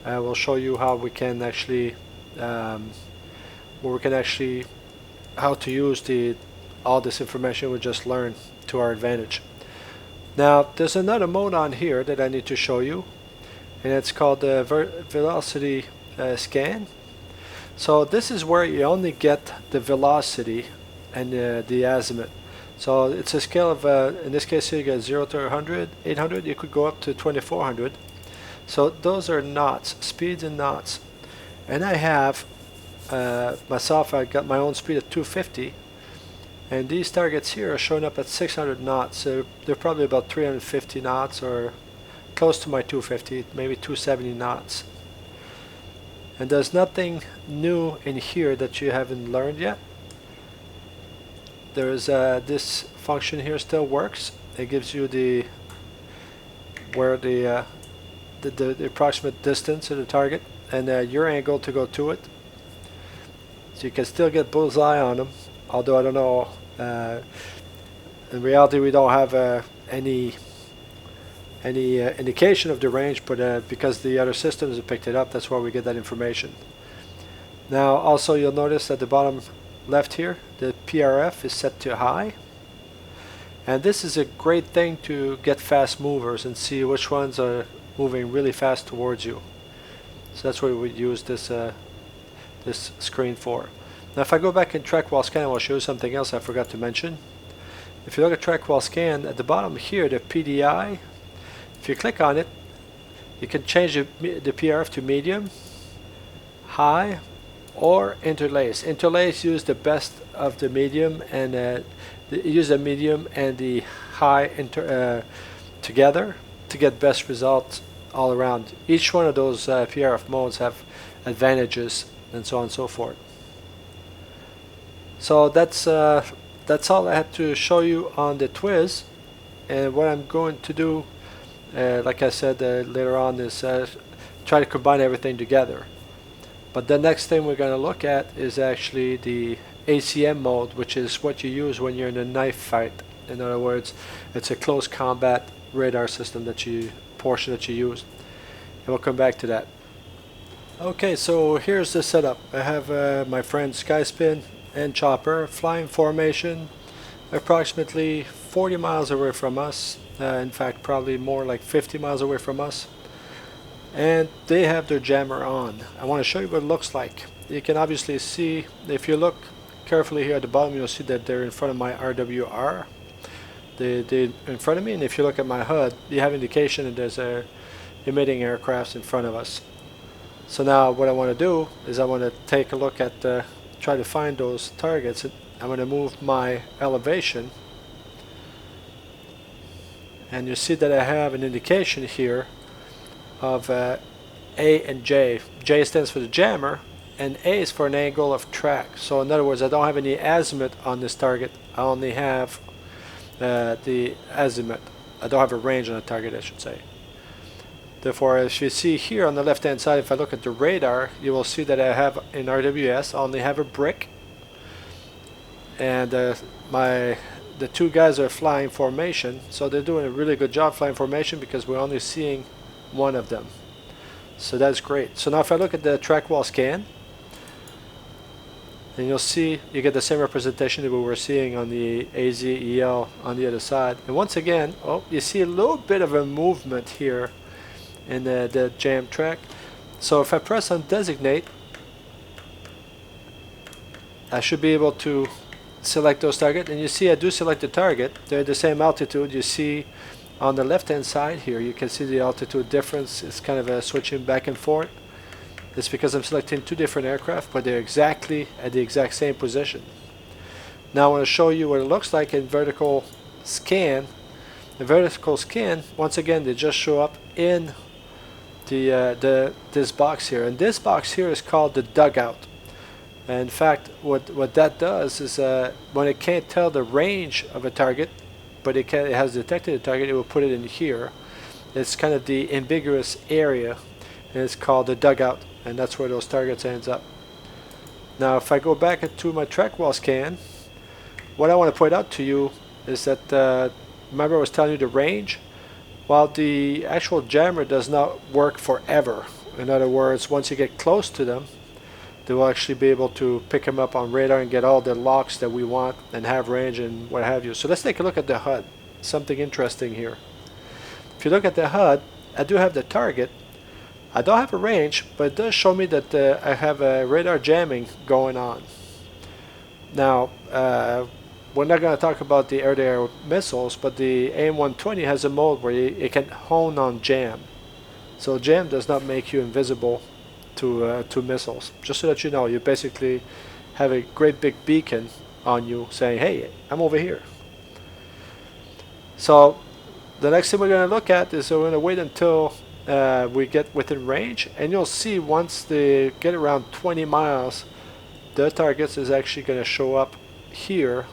we'll show you how we can actually how to use all this information we just learned to our advantage. Now there's another mode on here that I need to show you, and it's called the velocity scan. So this is where you only get the velocity and the azimuth. So it's a scale of, in this case here you get 0 to 100, 800, you could go up to 2400. So those are knots, speeds in knots. And I have, myself, I got my own speed at 250. And these targets here are showing up at 600 knots. So they're probably about 350 knots or close to my 250, maybe 270 knots. And there's nothing new in here that you haven't learned yet. There's this function here still works. It gives you the approximate distance of the target and your angle to go to it. So you can still get bullseye on them. Although I don't know. In reality, we don't have any indication of the range, but because the other systems have picked it up, that's where we get that information. Now, also you'll notice at the bottom left here, the PRF is set to high, and this is a great thing to get fast movers and see which ones are moving really fast towards you. So that's what we would use this this screen for. Now if I go back and track while scan, I'll show you something else I forgot to mention. If you look at track while scan, at the bottom here, the PDI, if you click on it, you can change the PRF to medium, high, or interlace. Interlace use the best of the medium, and use the medium and the high together to get best results all around. Each one of those PRF modes have advantages and so on and so forth. So that's all I had to show you on the TWS, and what I'm going to do, like I said later on, is try to combine everything together. But the next thing we're going to look at is actually the ACM mode, which is what you use when you're in a knife fight. In other words, it's a close combat radar system portion that you use. And we'll come back to that. Okay, so here's the setup. I have my friend Skyspin and Chopper flying formation approximately 40 miles away from us. In fact, probably more like 50 miles away from us. And they have their jammer on. I want to show you what it looks like. You can obviously see, if you look carefully here at the bottom, you'll see that they're in front of my RWR. They're in front of me, and if you look at my HUD, you have indication that there's emitting aircrafts in front of us. So now what I want to do is I want to take a look at, try to find those targets. I'm going to move my elevation, and you see that I have an indication here of A and J. J stands for the jammer, and A is for an angle of track. So in other words, I don't have any azimuth on this target. I only have the azimuth. I don't have a range on the target, I should say. Therefore, as you see here on the left hand side, if I look at the radar, you will see that I have in RWS, I only have a brick, and the two guys are flying formation. So they're doing a really good job flying formation because we're only seeing one of them. So that's great. So now if I look at the track wall scan, then you'll see you get the same representation that we were seeing on the AZEL on the other side. And once again, you see a little bit of a movement here in the jam track. So if I press on designate, I should be able to select those targets. And you see I do select the target. They're the same altitude. You see on the left hand side here, you can see the altitude difference. It's kind of a switching back and forth. It's because I'm selecting two different aircraft, but they're exactly at the exact same position. Now I want to show you what it looks like in vertical scan. The vertical scan, once again, they just show up in this box here, and this box here is called the dugout. And in fact, what that does is when it can't tell the range of a target, but it has detected a target, it will put it in here. It's kind of the ambiguous area, and it's called the dugout, and that's where those targets ends up. Now if I go back into my track wall scan, what I want to point out to you is that remember I was telling you the range? While the actual jammer does not work forever. In other words, once you get close to them, they will actually be able to pick them up on radar and get all the locks that we want and have range and what have you. So let's take a look at the HUD. Something interesting here. If you look at the HUD, I do have the target. I don't have a range, but it does show me that I have a radar jamming going on. Now, we're not going to talk about the air-to-air missiles, but the AIM-120 has a mode where it can hone on jam. So jam does not make you invisible to missiles. Just so that you know, you basically have a great big beacon on you saying, hey, I'm over here. So the next thing we're going to look at is we're going to wait until we get within range, and you'll see once they get around 20 miles, the targets is actually going to show up here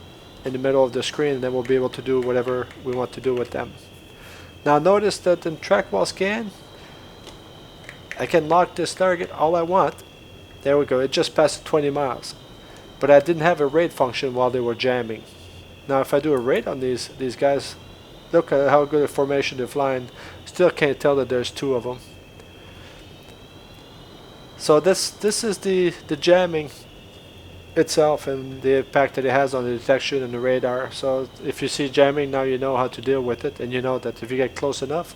in the middle of the screen, and then we'll be able to do whatever we want to do with them. Now notice that in track wall scan, I can lock this target all I want. There we go, it just passed 20 miles. But I didn't have a raid function while they were jamming. Now if I do a raid on these guys, look at how good a formation they're flying. Still can't tell that there's two of them. So this is the jamming itself and the impact that it has on the detection and the radar. So if you see jamming, now you know how to deal with it, and you know that if you get close enough,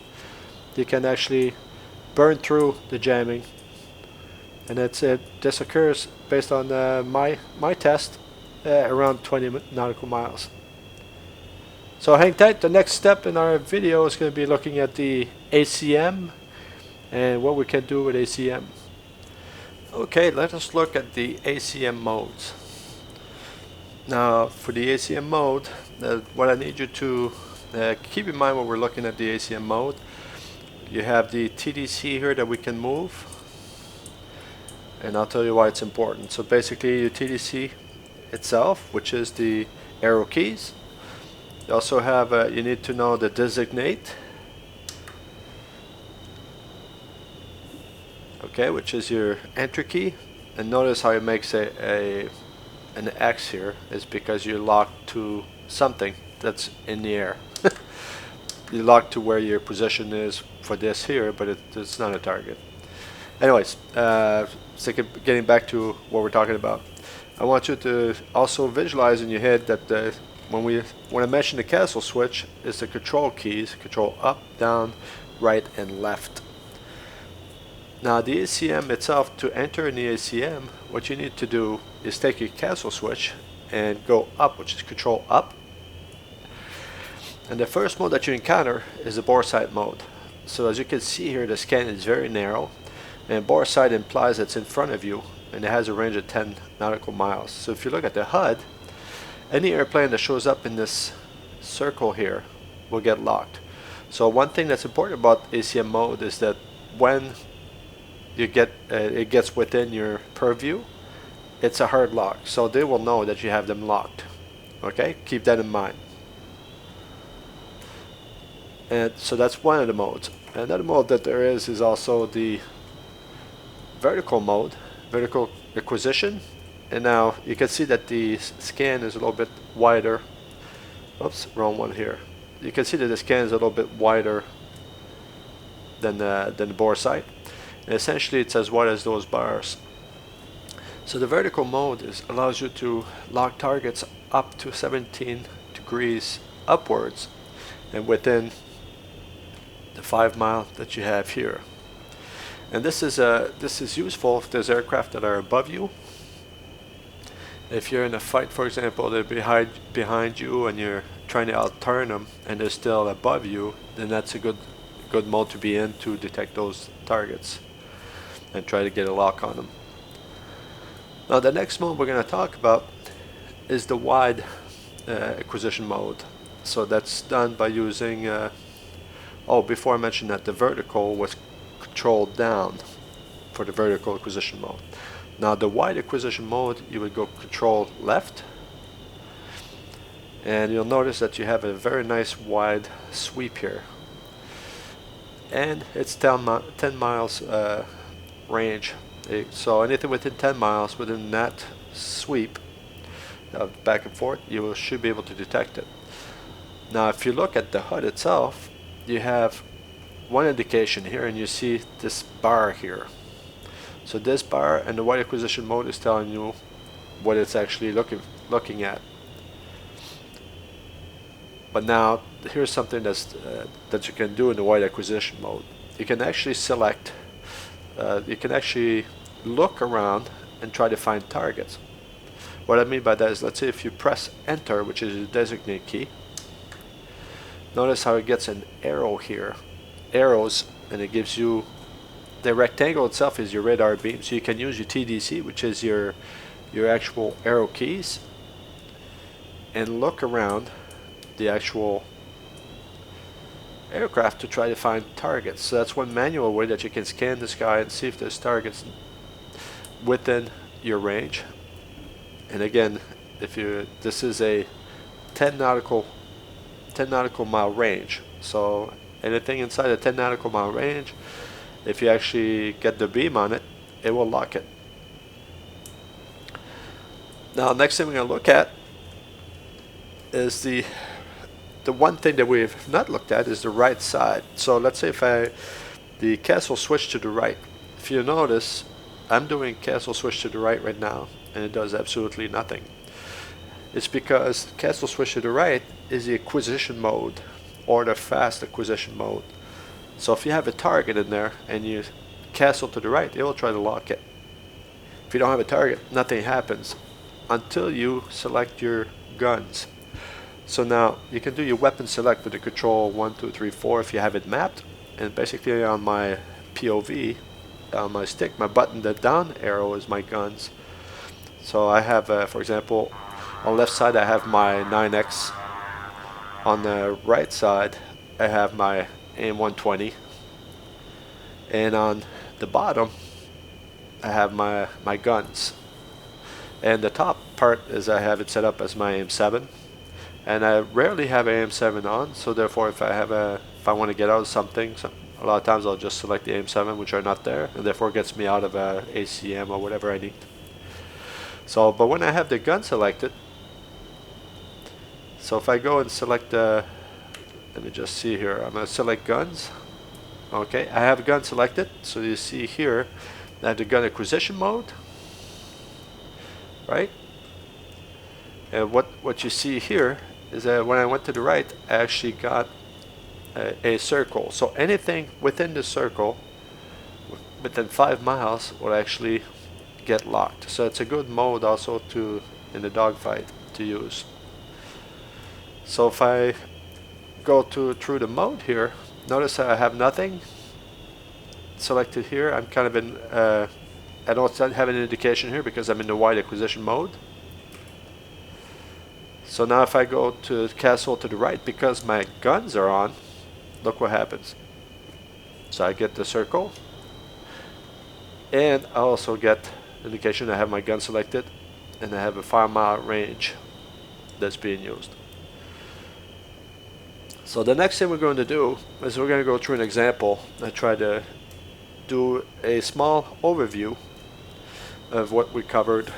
you can actually burn through the jamming. And this occurs based on my test around 20 nautical miles. So hang tight. The next step in our video is going to be looking at the ACM and what we can do with ACM. Okay, let us look at the ACM modes. Now for the ACM mode, what I need you to keep in mind when we're looking at the ACM mode, you have the TDC here that we can move, and I'll tell you why it's important. So basically your TDC itself, which is the arrow keys. You also have, you need to know the designate, okay, which is your entry key, and notice how it makes an X here is because you're locked to something that's in the air. You're locked to where your position is for this here, but it's not a target. Anyways, so getting back to what we're talking about, I want you to also visualize in your head that when I mention the cancel switch, it's the control keys, control up, down, right, and left. Now the ACM itself, to enter in the ACM, what you need to do is take your cancel switch and go up, which is control up. And the first mode that you encounter is the bore sight mode. So as you can see here, the scan is very narrow, and bore sight implies it's in front of you, and it has a range of 10 nautical miles. So if you look at the HUD, any airplane that shows up in this circle here will get locked. So one thing that's important about ACM mode is that when you get it gets within your purview, it's a hard lock, so they will know that you have them locked. Okay, keep that in mind. And so that's one of the modes. Another mode that there is also the vertical mode, vertical acquisition. And now you can see that the scan is a little bit wider. Oops, wrong one here. You can see that the scan is a little bit wider than the bore sight. And essentially it's as wide as those bars. So the vertical mode allows you to lock targets up to 17 degrees upwards and within the 5 mile that you have here. And this is useful if there's aircraft that are above you If you're in a fight, for example, they're behind you and you're trying to outturn them and they're still above you, then that's a good mode to be in to detect those targets and try to get a lock on them. Now the next mode we're going to talk about is the wide acquisition mode. So that's done by using before I mentioned that the vertical was controlled down for the vertical acquisition mode. Now the wide acquisition mode, you would go control left, and you'll notice that you have a very nice wide sweep here, and it's 10 miles range. So anything within 10 miles within that sweep back and forth, you should be able to detect it. Now if you look at the HUD itself, you have one indication here, and you see this bar here. So this bar and the wide acquisition mode is telling you what it's actually looking at. But now here's something that you can do in the wide acquisition mode. You can actually select, you can actually look around and try to find targets. What I mean by that is, let's say if you press enter, which is the designate key, notice how it gets an arrow here, arrows, and it gives you, the rectangle itself is your radar beam, so you can use your TDC, which is your actual arrow keys, and look around the actual aircraft to try to find targets. So that's one manual way that you can scan the sky and see if there's targets within your range. And again, this is a 10 nautical mile range, so anything inside a 10 nautical mile range, if you actually get the beam on it, it will lock it. Now next thing we're going to look at is the one thing that we've not looked at is the right side. So let's say if the castle switch to the right, if you notice, I'm doing castle switch to the right now, and it does absolutely nothing. It's because castle switch to the right is the acquisition mode, or the fast acquisition mode. So if you have a target in there and you castle to the right, it will try to lock it. If you don't have a target, nothing happens until you select your guns. So now you can do your weapon select with the control 1, 2, 3, 4 if you have it mapped. And basically on my POV, on my stick, my button, the down arrow is my guns. So I have, for example, on the left side I have my 9X. On the right side I have my AM120. And on the bottom I have my guns. And the top part is I have it set up as my AM7. And I rarely have AM7 on, so therefore if I want to get out of something, a lot of times I'll just select the AM7, which are not there, and therefore gets me out of ACM or whatever I need. So, but when I have the gun selected, so if I go and select let me just see here, I'm going to select guns. Okay, I have a gun selected, so you see here, I have the gun acquisition mode, right? And what you see here is that when I went to the right, I actually got a circle. So anything within the circle, within 5 miles, will actually get locked. So it's a good mode also in the dogfight to use. So if I go through the mode here, notice I have nothing selected here. I'm kind of in, I don't have an indication here because I'm in the wide acquisition mode. So now if I go to castle to the right, because my guns are on, look what happens. So I get the circle, and I also get indication I have my gun selected, and I have a 5 mile range that's being used. So the next thing we're going to do is we're going to go through an example and try to do a small overview of what we covered,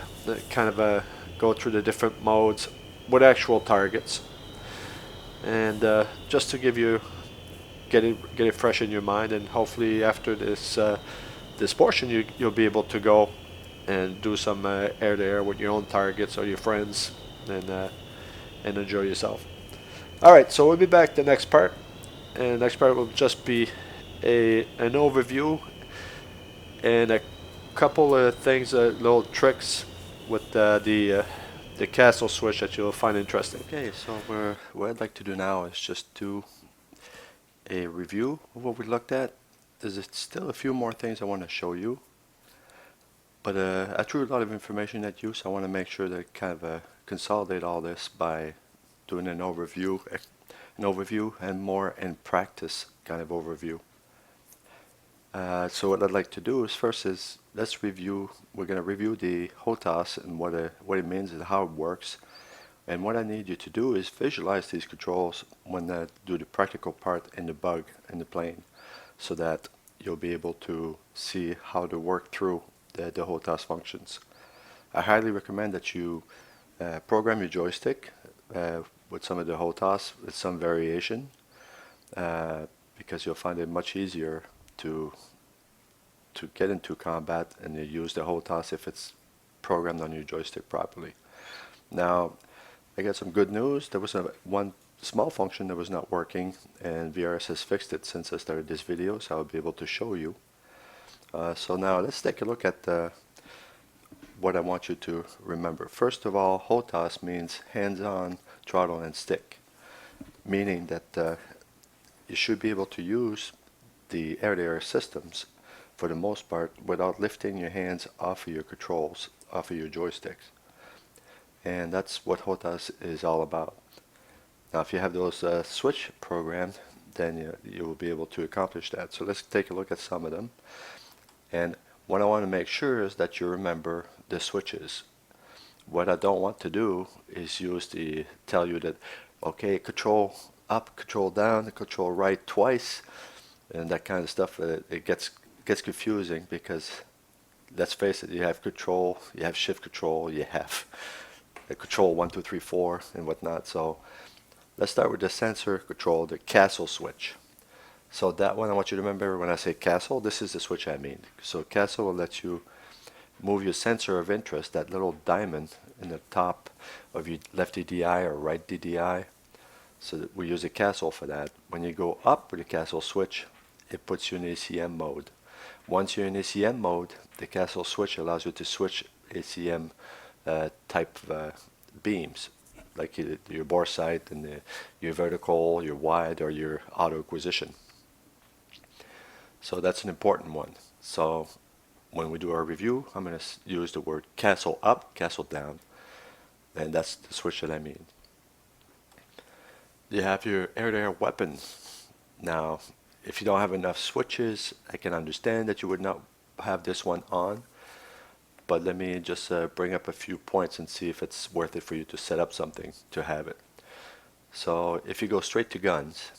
kind of go through the different modes with actual targets, and just to give you get it fresh in your mind, and hopefully after this this portion you'll be able to go and do some air-to-air with your own targets or your friends, and enjoy yourself. Alright, so we'll be back the next part, and the next part will just be an overview and a couple of things, little tricks with the castle switch that you'll find interesting. Okay, so what I'd like to do now is just do a review of what we looked at. There's still a few more things I want to show you, but I threw a lot of information at you, so I want to make sure to kind of consolidate all this by doing an overview and more in practice kind of overview. So what I'd like to do is first is we're going to review the HOTAS and what it means and how it works. And what I need you to do is visualize these controls when I do the practical part in the bug in the plane, so that you'll be able to see how to work through the HOTAS functions. I highly recommend that you program your joystick with some of the HOTAS with some variation, because you'll find it much easier to get into combat and you use the HOTAS if it's programmed on your joystick properly. Now, I got some good news. There was one small function that was not working, and VRS has fixed it since I started this video, so I'll be able to show you. So now let's take a look at what I want you to remember. First of all, HOTAS means hands-on throttle and stick, meaning that you should be able to use the air-to-air systems for the most part without lifting your hands off of your controls, off of your joysticks. And that's what HOTAS is all about. Now if you have those switch programmed, then you will be able to accomplish that. So let's take a look at some of them. And what I want to make sure is that you remember the switches. What I don't want to do is tell you that, okay, control up, control down, control right twice, and that kind of stuff. It gets confusing because, let's face it, you have control, you have shift control, you have control 1, 2, 3, 4 and whatnot. So let's start with the sensor control, the castle switch. So that one I want you to remember when I say castle, this is the switch I mean. So castle will let you move your sensor of interest, that little diamond in the top of your left DDI or right DDI. So that we use a castle for that. When you go up with the castle switch, it puts you in ACM mode. Once you're in ACM mode, the castle switch allows you to switch ACM type beams, like your bore sight and your vertical, your wide, or your auto acquisition. So that's an important one. So when we do our review, I'm going to use the word castle up, castle down, and that's the switch that I mean. You have your air-to-air weapon. Now, if you don't have enough switches, I can understand that you would not have this one on, but let me just bring up a few points and see if it's worth it for you to set up something to have it. So if you go straight to guns,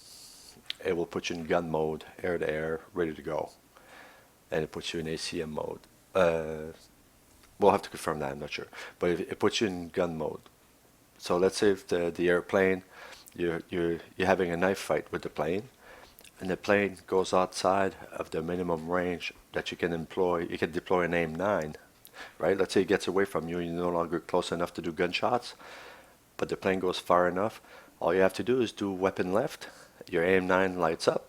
it will put you in gun mode, air to air, ready to go, and it puts you in ACM mode. We'll have to confirm that, I'm not sure, but it puts you in gun mode. So let's say if the airplane, you're having a knife fight with the plane, and the plane goes outside of the minimum range that you can employ. You can deploy an AIM-9, right? Let's say it gets away from you, you're no longer close enough to do gunshots, but the plane goes far enough. All you have to do is do weapon left, your AIM-9 lights up,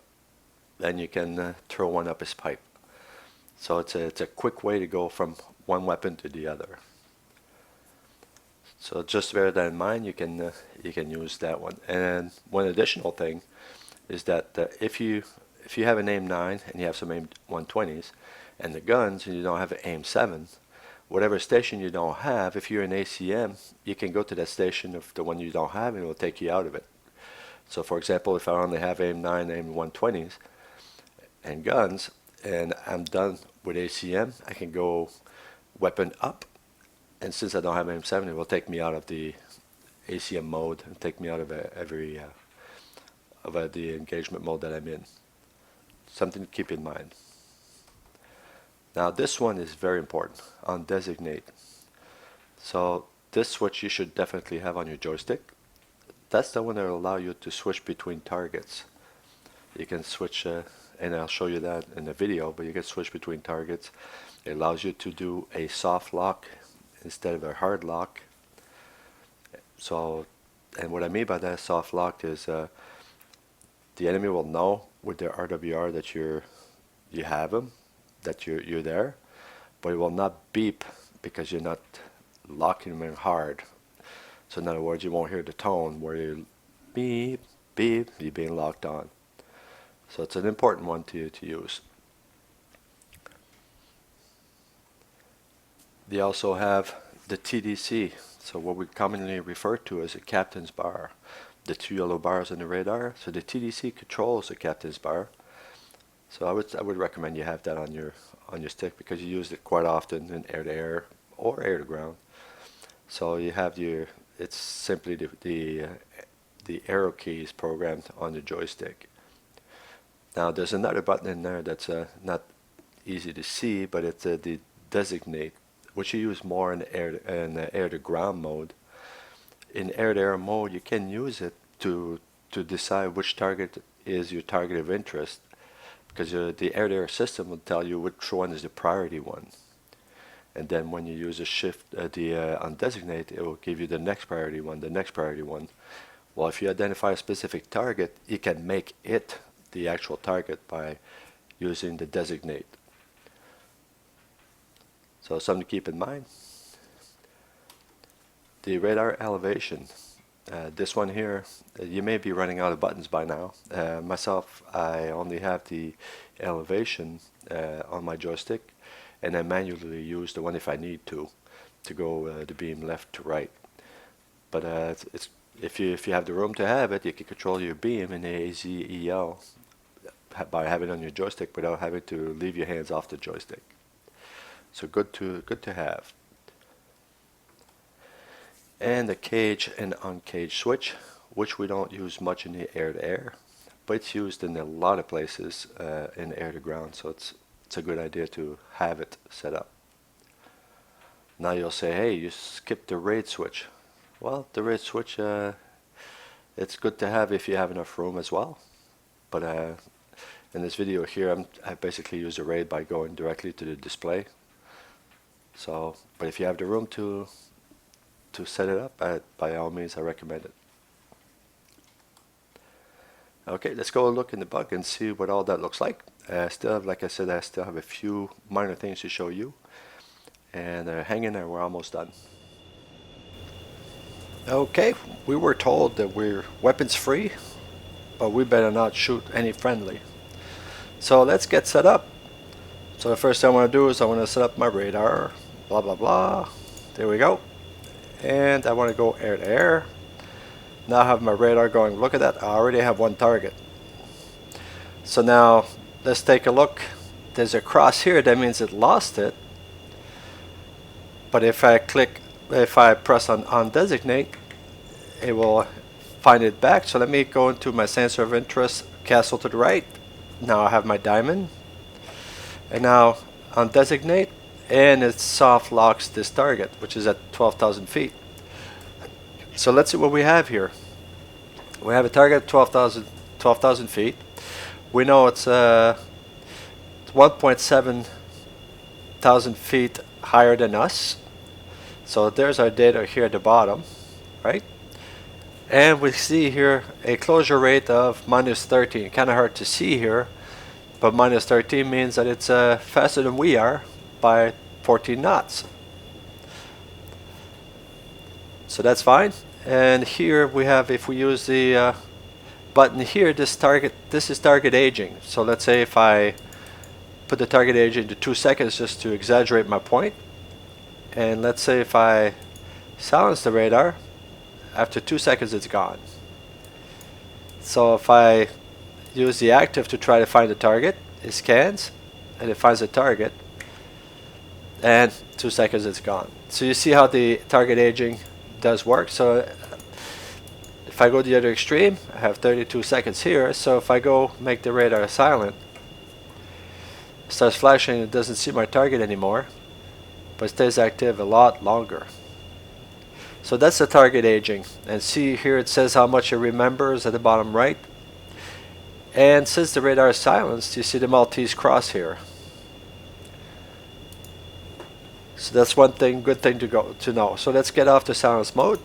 then you can throw one up his pipe. So it's a quick way to go from one weapon to the other. So just bear that in mind. You can use that one. And one additional thing is that if you have an AIM-9 and you have some AIM-120s and the guns and you don't have an AIM-7, whatever station you don't have, if you're in ACM, you can go to that station of the one you don't have and it will take you out of it. So for example, if I only have AIM-9, AIM-120s and guns and I'm done with ACM, I can go weapon up, and since I don't have AIM-7, it will take me out of the ACM mode and take me out of the engagement mode that I'm in. Something to keep in mind. Now this one is very important, on designate. So this switch you should definitely have on your joystick. That's the one that will allow you to switch between targets. You can switch, and I'll show you that in the video, but you can switch between targets. It allows you to do a soft lock instead of a hard lock. So, and what I mean by that soft lock is the enemy will know with their RWR that you have them, that you're there, but it will not beep because you're not locking them in hard. So in other words, you won't hear the tone where you beep, beep, you're being locked on. So it's an important one to use. They also have the TDC, so what we commonly refer to as a captain's bar. The two yellow bars on the radar. So the TDC controls the captain's bar. So I would recommend you have that on your stick because you use it quite often in air to air or air to ground. So you have it's simply the arrow keys programmed on the joystick. Now there's another button in there that's not easy to see, but it's the designate, which you use more in air to ground mode. In air to air mode, you can use it to decide which target is your target of interest, because the air to air system will tell you which one is the priority one. And then when you use a shift on designate, it will give you the next priority one, the next priority one. Well, if you identify a specific target, you can make it the actual target by using the designate. So something to keep in mind. The radar elevation. This one here, you may be running out of buttons by now. Myself, I only have the elevation on my joystick, and I manually use the one if I need to go the beam left to right. But if you have the room to have it, you can control your beam in the AZEL by having it on your joystick without having to leave your hands off the joystick. So good to have. And the cage and uncaged switch, which we don't use much in the air to air, but it's used in a lot of places in air to ground, so it's a good idea to have it set up. Now you'll say, hey, you skipped the RAID switch. Well, the RAID switch, it's good to have if you have enough room as well. But in this video here, I basically use the RAID by going directly to the display. So, but if you have the room to set it up, by all means, I recommend it. Okay, let's go look in the bug and see what all that looks like. Like I said, I still have a few minor things to show you. And hang in there, we're almost done. Okay, we were told that we're weapons free, but we better not shoot any friendly. So let's get set up. So the first thing I want to do is I want to set up my radar, blah blah blah. There we go. And I want to go air to air. Now I have my radar going. Look at that, I already have one target. So now let's take a look. There's a cross here, that means it lost it. But if I press on designate, it will find it back. So let me go into my sensor of interest, castle to the right. Now I have my diamond. And now on designate, and it soft locks this target, which is at 12,000 feet. So let's see what we have here. We have a target at 12,000 feet. We know it's 1.7 thousand feet higher than us. So there's our data here at the bottom, right? And we see here a closure rate of -13. Kind of hard to see here, but -13 means that it's faster than we are by 14 knots. So that's fine. And here we have, if we use the button here, this is target aging. So let's say if I put the target aging to 2 seconds just to exaggerate my point, and let's say if I silence the radar, after 2 seconds it's gone. So if I use the active to try to find the target, it scans and it finds the target, and 2 seconds it's gone. So you see how the target aging does work. So if I go to the other extreme, I have 32 seconds here. So if I go make the radar silent, it starts flashing, it doesn't see my target anymore, but stays active a lot longer. So that's the target aging. And see here it says how much it remembers at the bottom right. And since the radar is silenced, you see the Maltese cross here. So that's one thing, good thing to know. So let's get off the silence mode.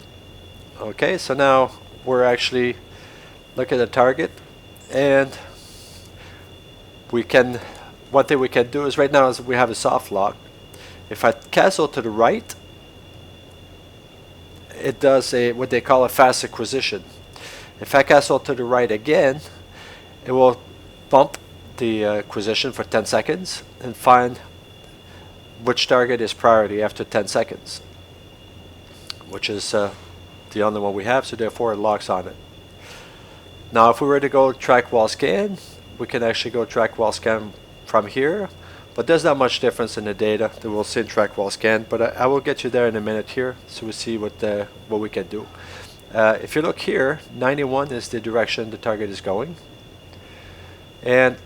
Okay, so now we're actually looking at the target, and one thing we can do is right now is we have a soft lock. If I castle to the right, it does what they call a fast acquisition. If I castle to the right again, it will bump the acquisition for 10 seconds and find which target is priority after 10 seconds, which is the only one we have, so therefore it locks on it. Now if we were to go track wall scan, we can actually go track wall scan from here, but there's not much difference in the data that we'll see in track wall scan, but I will get you there in a minute here so we see what we can do. If you look here, 91 is the direction the target is going, and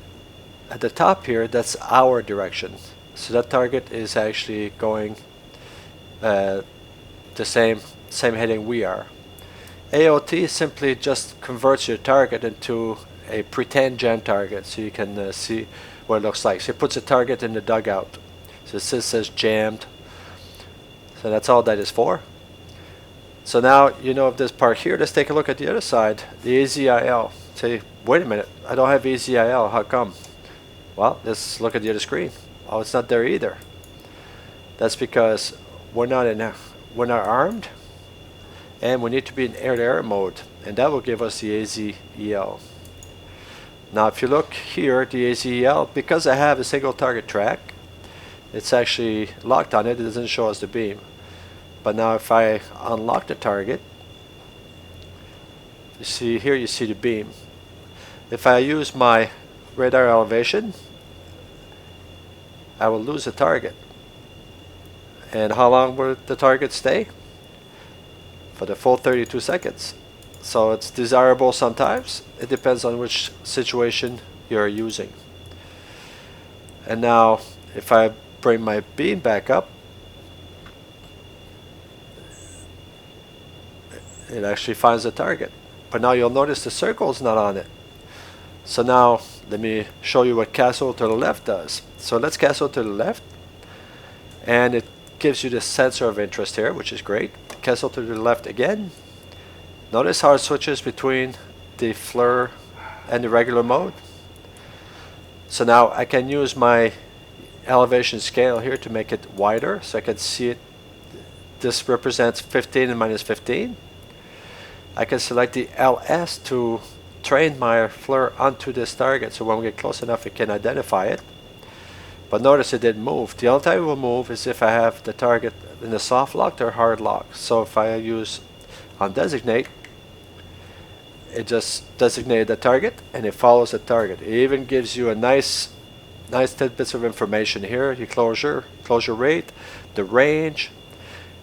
at the top here, that's our direction. So that target is actually going the same heading we are. AOT simply just converts your target into a pretend jam target, so you can see what it looks like. So it puts a target in the dugout. So it says jammed. So that's all that is for. So now you know of this part here. Let's take a look at the other side, the AZIL. Say, wait a minute, I don't have AZIL. How come? Well, let's look at the other screen. Oh, it's not there either. That's because we're not armed, and we need to be in air-to-air mode, and that will give us the AZEL. Now if you look here, the AZEL, because I have a single target track, it's actually locked on it. It doesn't show us the beam. But now if I unlock the target, you see here, you see the beam. If I use my radar elevation, I will lose the target. And how long will the target stay? For the full 32 seconds. So it's desirable sometimes. It depends on which situation you're using. And now if I bring my beam back up, it actually finds the target. But now you'll notice the circle is not on it. So now let me show you what castle to the left does. So let's castle to the left, and it gives you the sensor of interest here, which is great. Castle to the left again. Notice how it switches between the FLIR and the regular mode. So now I can use my elevation scale here to make it wider, so I can see it. This represents 15 and minus 15. I can select the LS to train my FLIR onto this target, so when we get close enough it can identify it. But notice it didn't move. The only time it will move is if I have the target in the soft lock or hard lock. So if I use on designate, it just designated the target and it follows the target. It even gives you a nice tidbits of information here. Your closure rate, the range,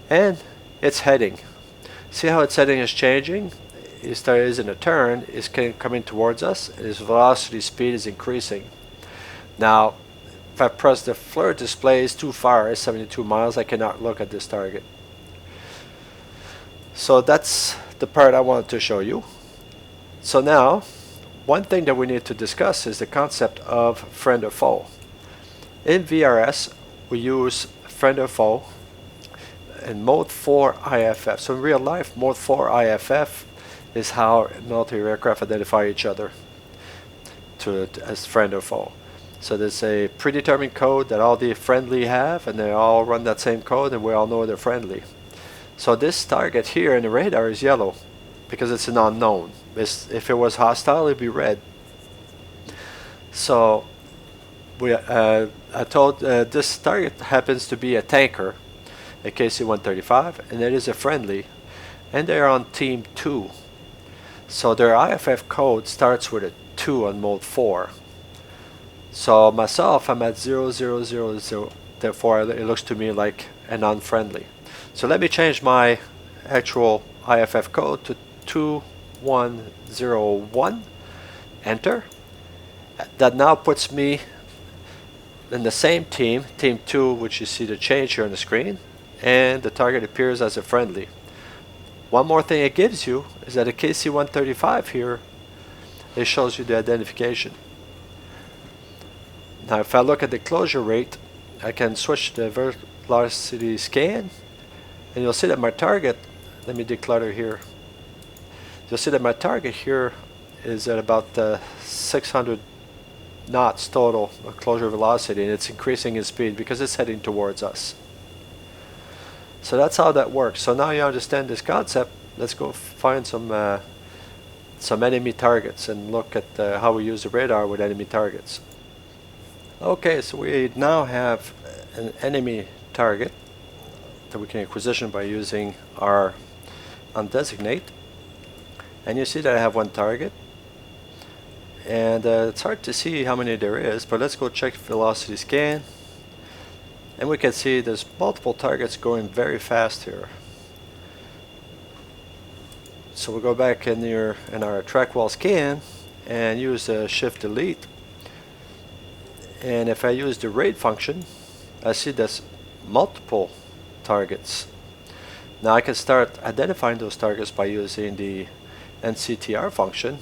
and its heading. See how its heading is changing? Its target is in a turn, is coming towards us, and its velocity speed is increasing. Now, if I press the FLIR display is too far, it's 72 miles, I cannot look at this target. So that's the part I wanted to show you. So now, one thing that we need to discuss is the concept of friend or foe. In VRS, we use friend or foe in mode 4 IFF. So in real life, mode 4 IFF is how military aircraft identify each other as friend or foe. So there's a predetermined code that all the friendly have, and they all run that same code, and we all know they're friendly. So this target here in the radar is yellow because it's an unknown. If it was hostile, it'd be red. So I told this target happens to be a tanker, a KC-135, and it is a friendly, and they're on team 2. So their IFF code starts with a 2 on mode 4. So myself, I'm at 0000, therefore it looks to me like an unfriendly. So let me change my actual IFF code to 2101, enter. That now puts me in the same team, team 2, which you see the change here on the screen, and the target appears as a friendly. One more thing it gives you is that a KC-135 here, it shows you the identification. Now if I look at the closure rate, I can switch the velocity scan, and you'll see that my target, let me declutter here, you'll see that my target here is at about 600 knots total closure velocity, and it's increasing in speed because it's heading towards us. So that's how that works. So now you understand this concept. Let's go find some enemy targets and look at how we use the radar with enemy targets. Okay, so we now have an enemy target that we can acquisition by using our undesignate. And you see that I have one target. And it's hard to see how many there is, but let's go check velocity scan. And we can see there's multiple targets going very fast here. So we'll go back in our track wall scan and use shift delete. And if I use the rate function, I see there's multiple targets. Now I can start identifying those targets by using the NCTR function,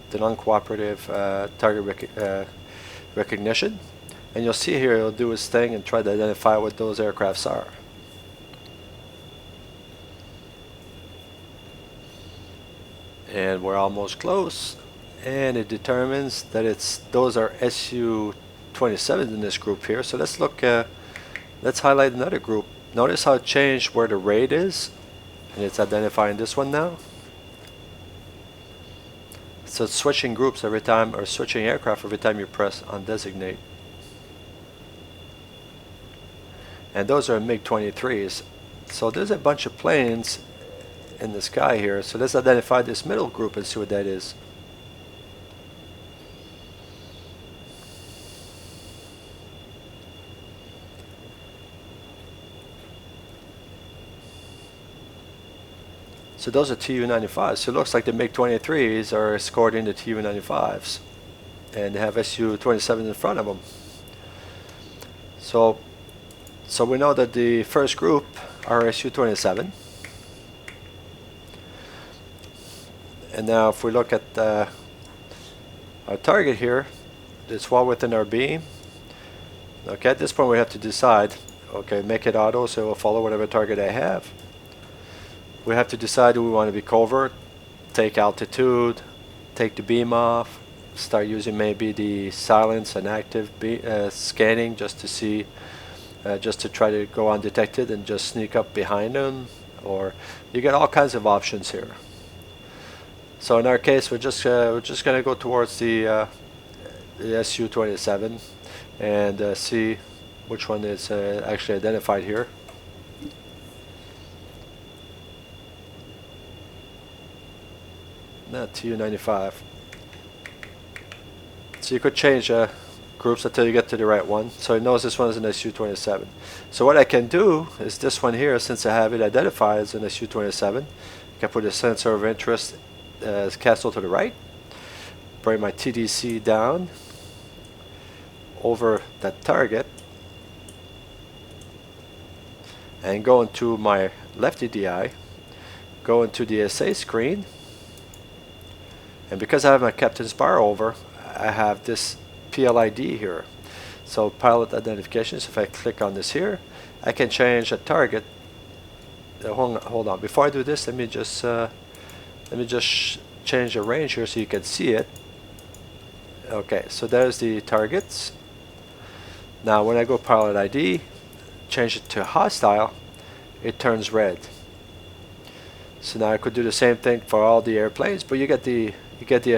the non-cooperative target recognition. And you'll see here it'll do its thing and try to identify what those aircrafts are. And we're almost close, and it determines that those are Su-27s in this group here. So let's look, let's highlight another group. Notice how it changed where the rate is, and it's identifying this one now. So it's switching groups every time, or switching aircraft every time you press undesignate. And those are MiG-23s. So there's a bunch of planes in the sky here. So let's identify this middle group and see what that is. So those are Tu-95s. So it looks like the MiG-23s are escorting the Tu-95s, and they have Su-27 in front of them. So we know that the first group are Su-27. And now if we look at our target here, it's well within our beam. Okay, at this point we have to decide, okay, make it auto so it will follow whatever target I have. We have to decide, do we want to be covert, take altitude, take the beam off, start using maybe the silence and active scanning just to see, just to try to go undetected and just sneak up behind them, or you get all kinds of options here. So in our case, we're just going to go towards the Su-27 and see which one is actually identified here. Not Tu-95. So you could change groups until you get to the right one. So it knows this one is an Su-27. So what I can do is this one here, since I have it identified as an Su-27, I can put a sensor of interest as castle to the right, bring my TDC down over that target, and go into my left EDI, go into the SA screen, and because I have my captain's bar over, I have this PLID here. So pilot identification. So if I click on this here, I can change a target. Hold on. Before I do this, let me just change the range here so you can see it. Okay, so there's the targets. Now when I go pilot ID, change it to hostile, it turns red. So now I could do the same thing for all the airplanes, but you get the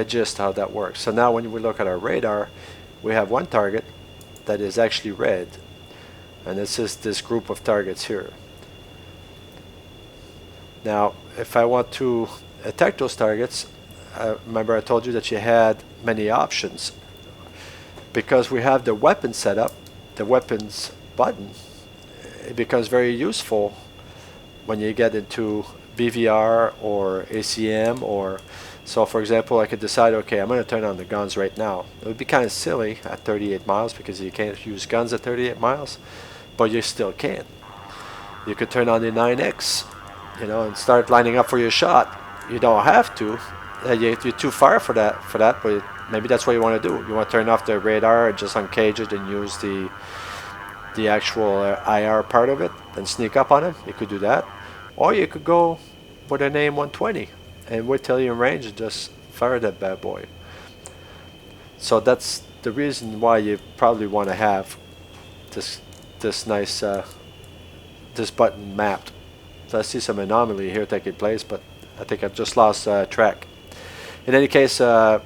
gist how that works. So now when we look at our radar, we have one target that is actually red, and this is this group of targets here. Now if I want to attack those targets, remember I told you that you had many options. Because we have the weapon set up, the weapons button, it becomes very useful when you get into BVR or ACM, or so for example I could decide, okay, I'm going to turn on the guns right now. It would be kind of silly at 38 miles because you can't use guns at 38 miles, but you still can. You could turn on the 9X, you know, and start lining up for your shot. You don't have to. You're too far for that, but maybe that's what you want to do. You want to turn off the radar and just uncage it and use the actual IR part of it and sneak up on it. You could do that. Or you could go with an AIM-120 and wait till you're in range and just fire that bad boy. So that's the reason why you probably want to have this nice this button mapped. So I see some anomaly here taking place, but I think I've just lost track. In any case, in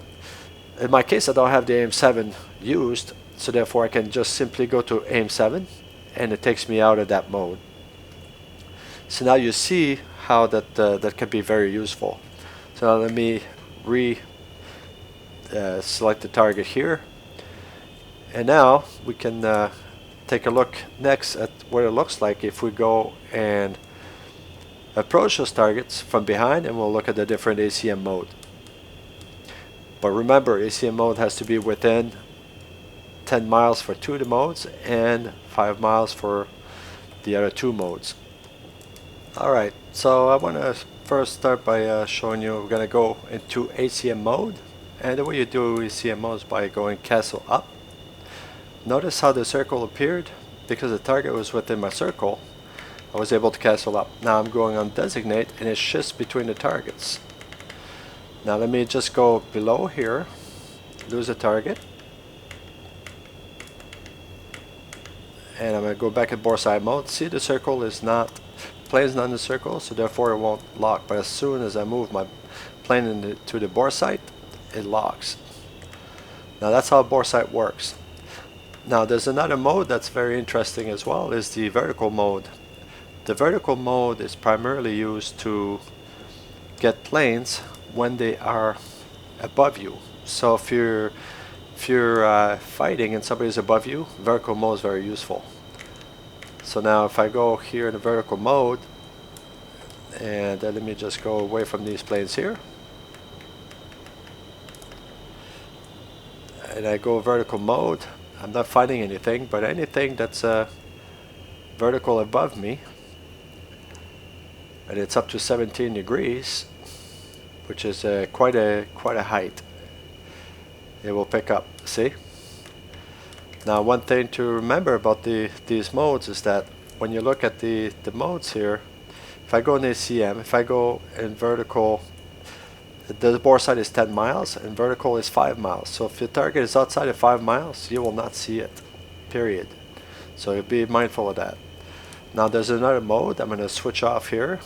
my case I don't have the AIM-7 used, so therefore I can just simply go to AIM-7 and it takes me out of that mode. So now you see how that can be very useful. So now let me select the target here, and now we can take a look next at what it looks like if we go and approach those targets from behind, and we'll look at the different ACM mode. But remember, ACM mode has to be within 10 miles for 2 of the modes and 5 miles for the other 2 modes. Alright, so I want to first start by showing you we're going to go into ACM mode, and the way you do ACM mode is by going castle up. Notice how the circle appeared. Because the target was within my circle, I was able to castle up. Now I'm going on designate and it shifts between the targets. Now let me just go below here, lose a target, and I'm going to go back at bore side mode. See, the circle is not, plane is not in the circle, so therefore it won't lock. But as soon as I move my plane into the bore sight, it locks. Now that's how bore sight works. Now there's another mode that's very interesting as well, is the vertical mode. The vertical mode is primarily used to get planes when they are above you. So if you're fighting and somebody's above you, vertical mode is very useful. So now if I go here in the vertical mode, and let me just go away from these planes here, and I go vertical mode, I'm not fighting anything, but anything that's vertical above me, and it's up to 17 degrees, which is quite a height, it will pick up. See? Now one thing to remember about these modes is that when you look at the modes here, if I go in ACM, if I go in vertical, the bore sight is 10 miles and vertical is 5 miles. So if your target is outside of 5 miles, you will not see it, period. So be mindful of that. Now there's another mode. I'm going to switch off here.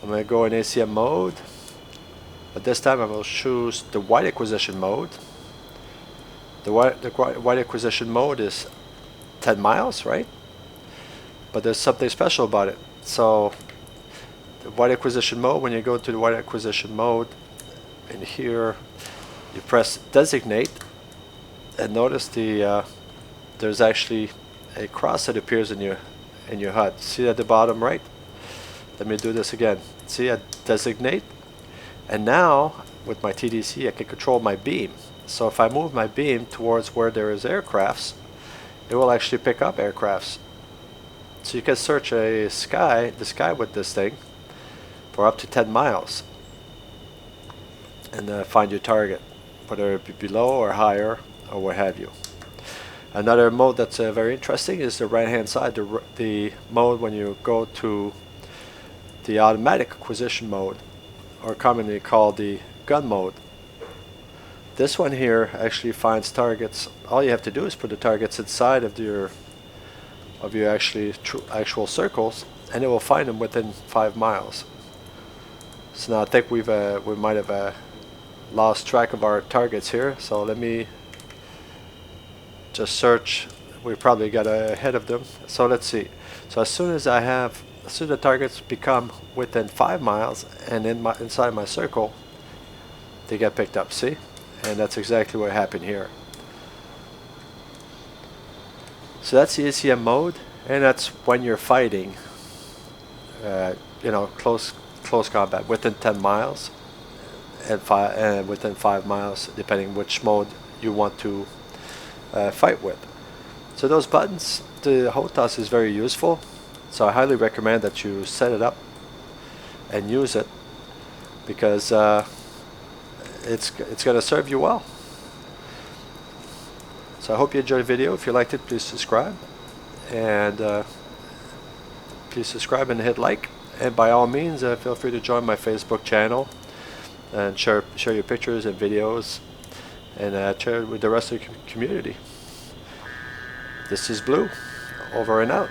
I'm going to go in ACM mode, but this time I will choose the wide acquisition mode. The wide acquisition mode is 10 miles, right? But there's something special about it. So the wide acquisition mode, when you go to the wide acquisition mode, in here you press designate, and notice there's actually a cross that appears in your HUD. See at the bottom right? Let me do this again. See, I designate, and now with my TDC I can control my beam. So if I move my beam towards where there is aircrafts, it will actually pick up aircrafts. So you can search the sky with this thing for up to 10 miles and find your target, whether it be below or higher or what have you. Another mode that's very interesting is the right hand side, the mode when you go to the automatic acquisition mode, or commonly called the gun mode. This one here actually finds targets. All you have to do is put the targets inside of your actual circles, and it will find them within 5 miles. So now I think we might have lost track of our targets here. So let me just search. We probably got ahead of them. So let's see. So as soon as the targets become within 5 miles and inside my circle, they get picked up. See, and that's exactly what happened here. So that's the ACM mode, and that's when you're fighting, close combat within 10 miles and within 5 miles, depending which mode you want to fight with. So those buttons, the HOTAS is very useful. So I highly recommend that you set it up and use it, because it's going to serve you well. So I hope you enjoyed the video. If you liked it, please subscribe, and hit like. And by all means, feel free to join my Facebook channel and share your pictures and videos, and share it with the rest of the community. This is Blue, over and out.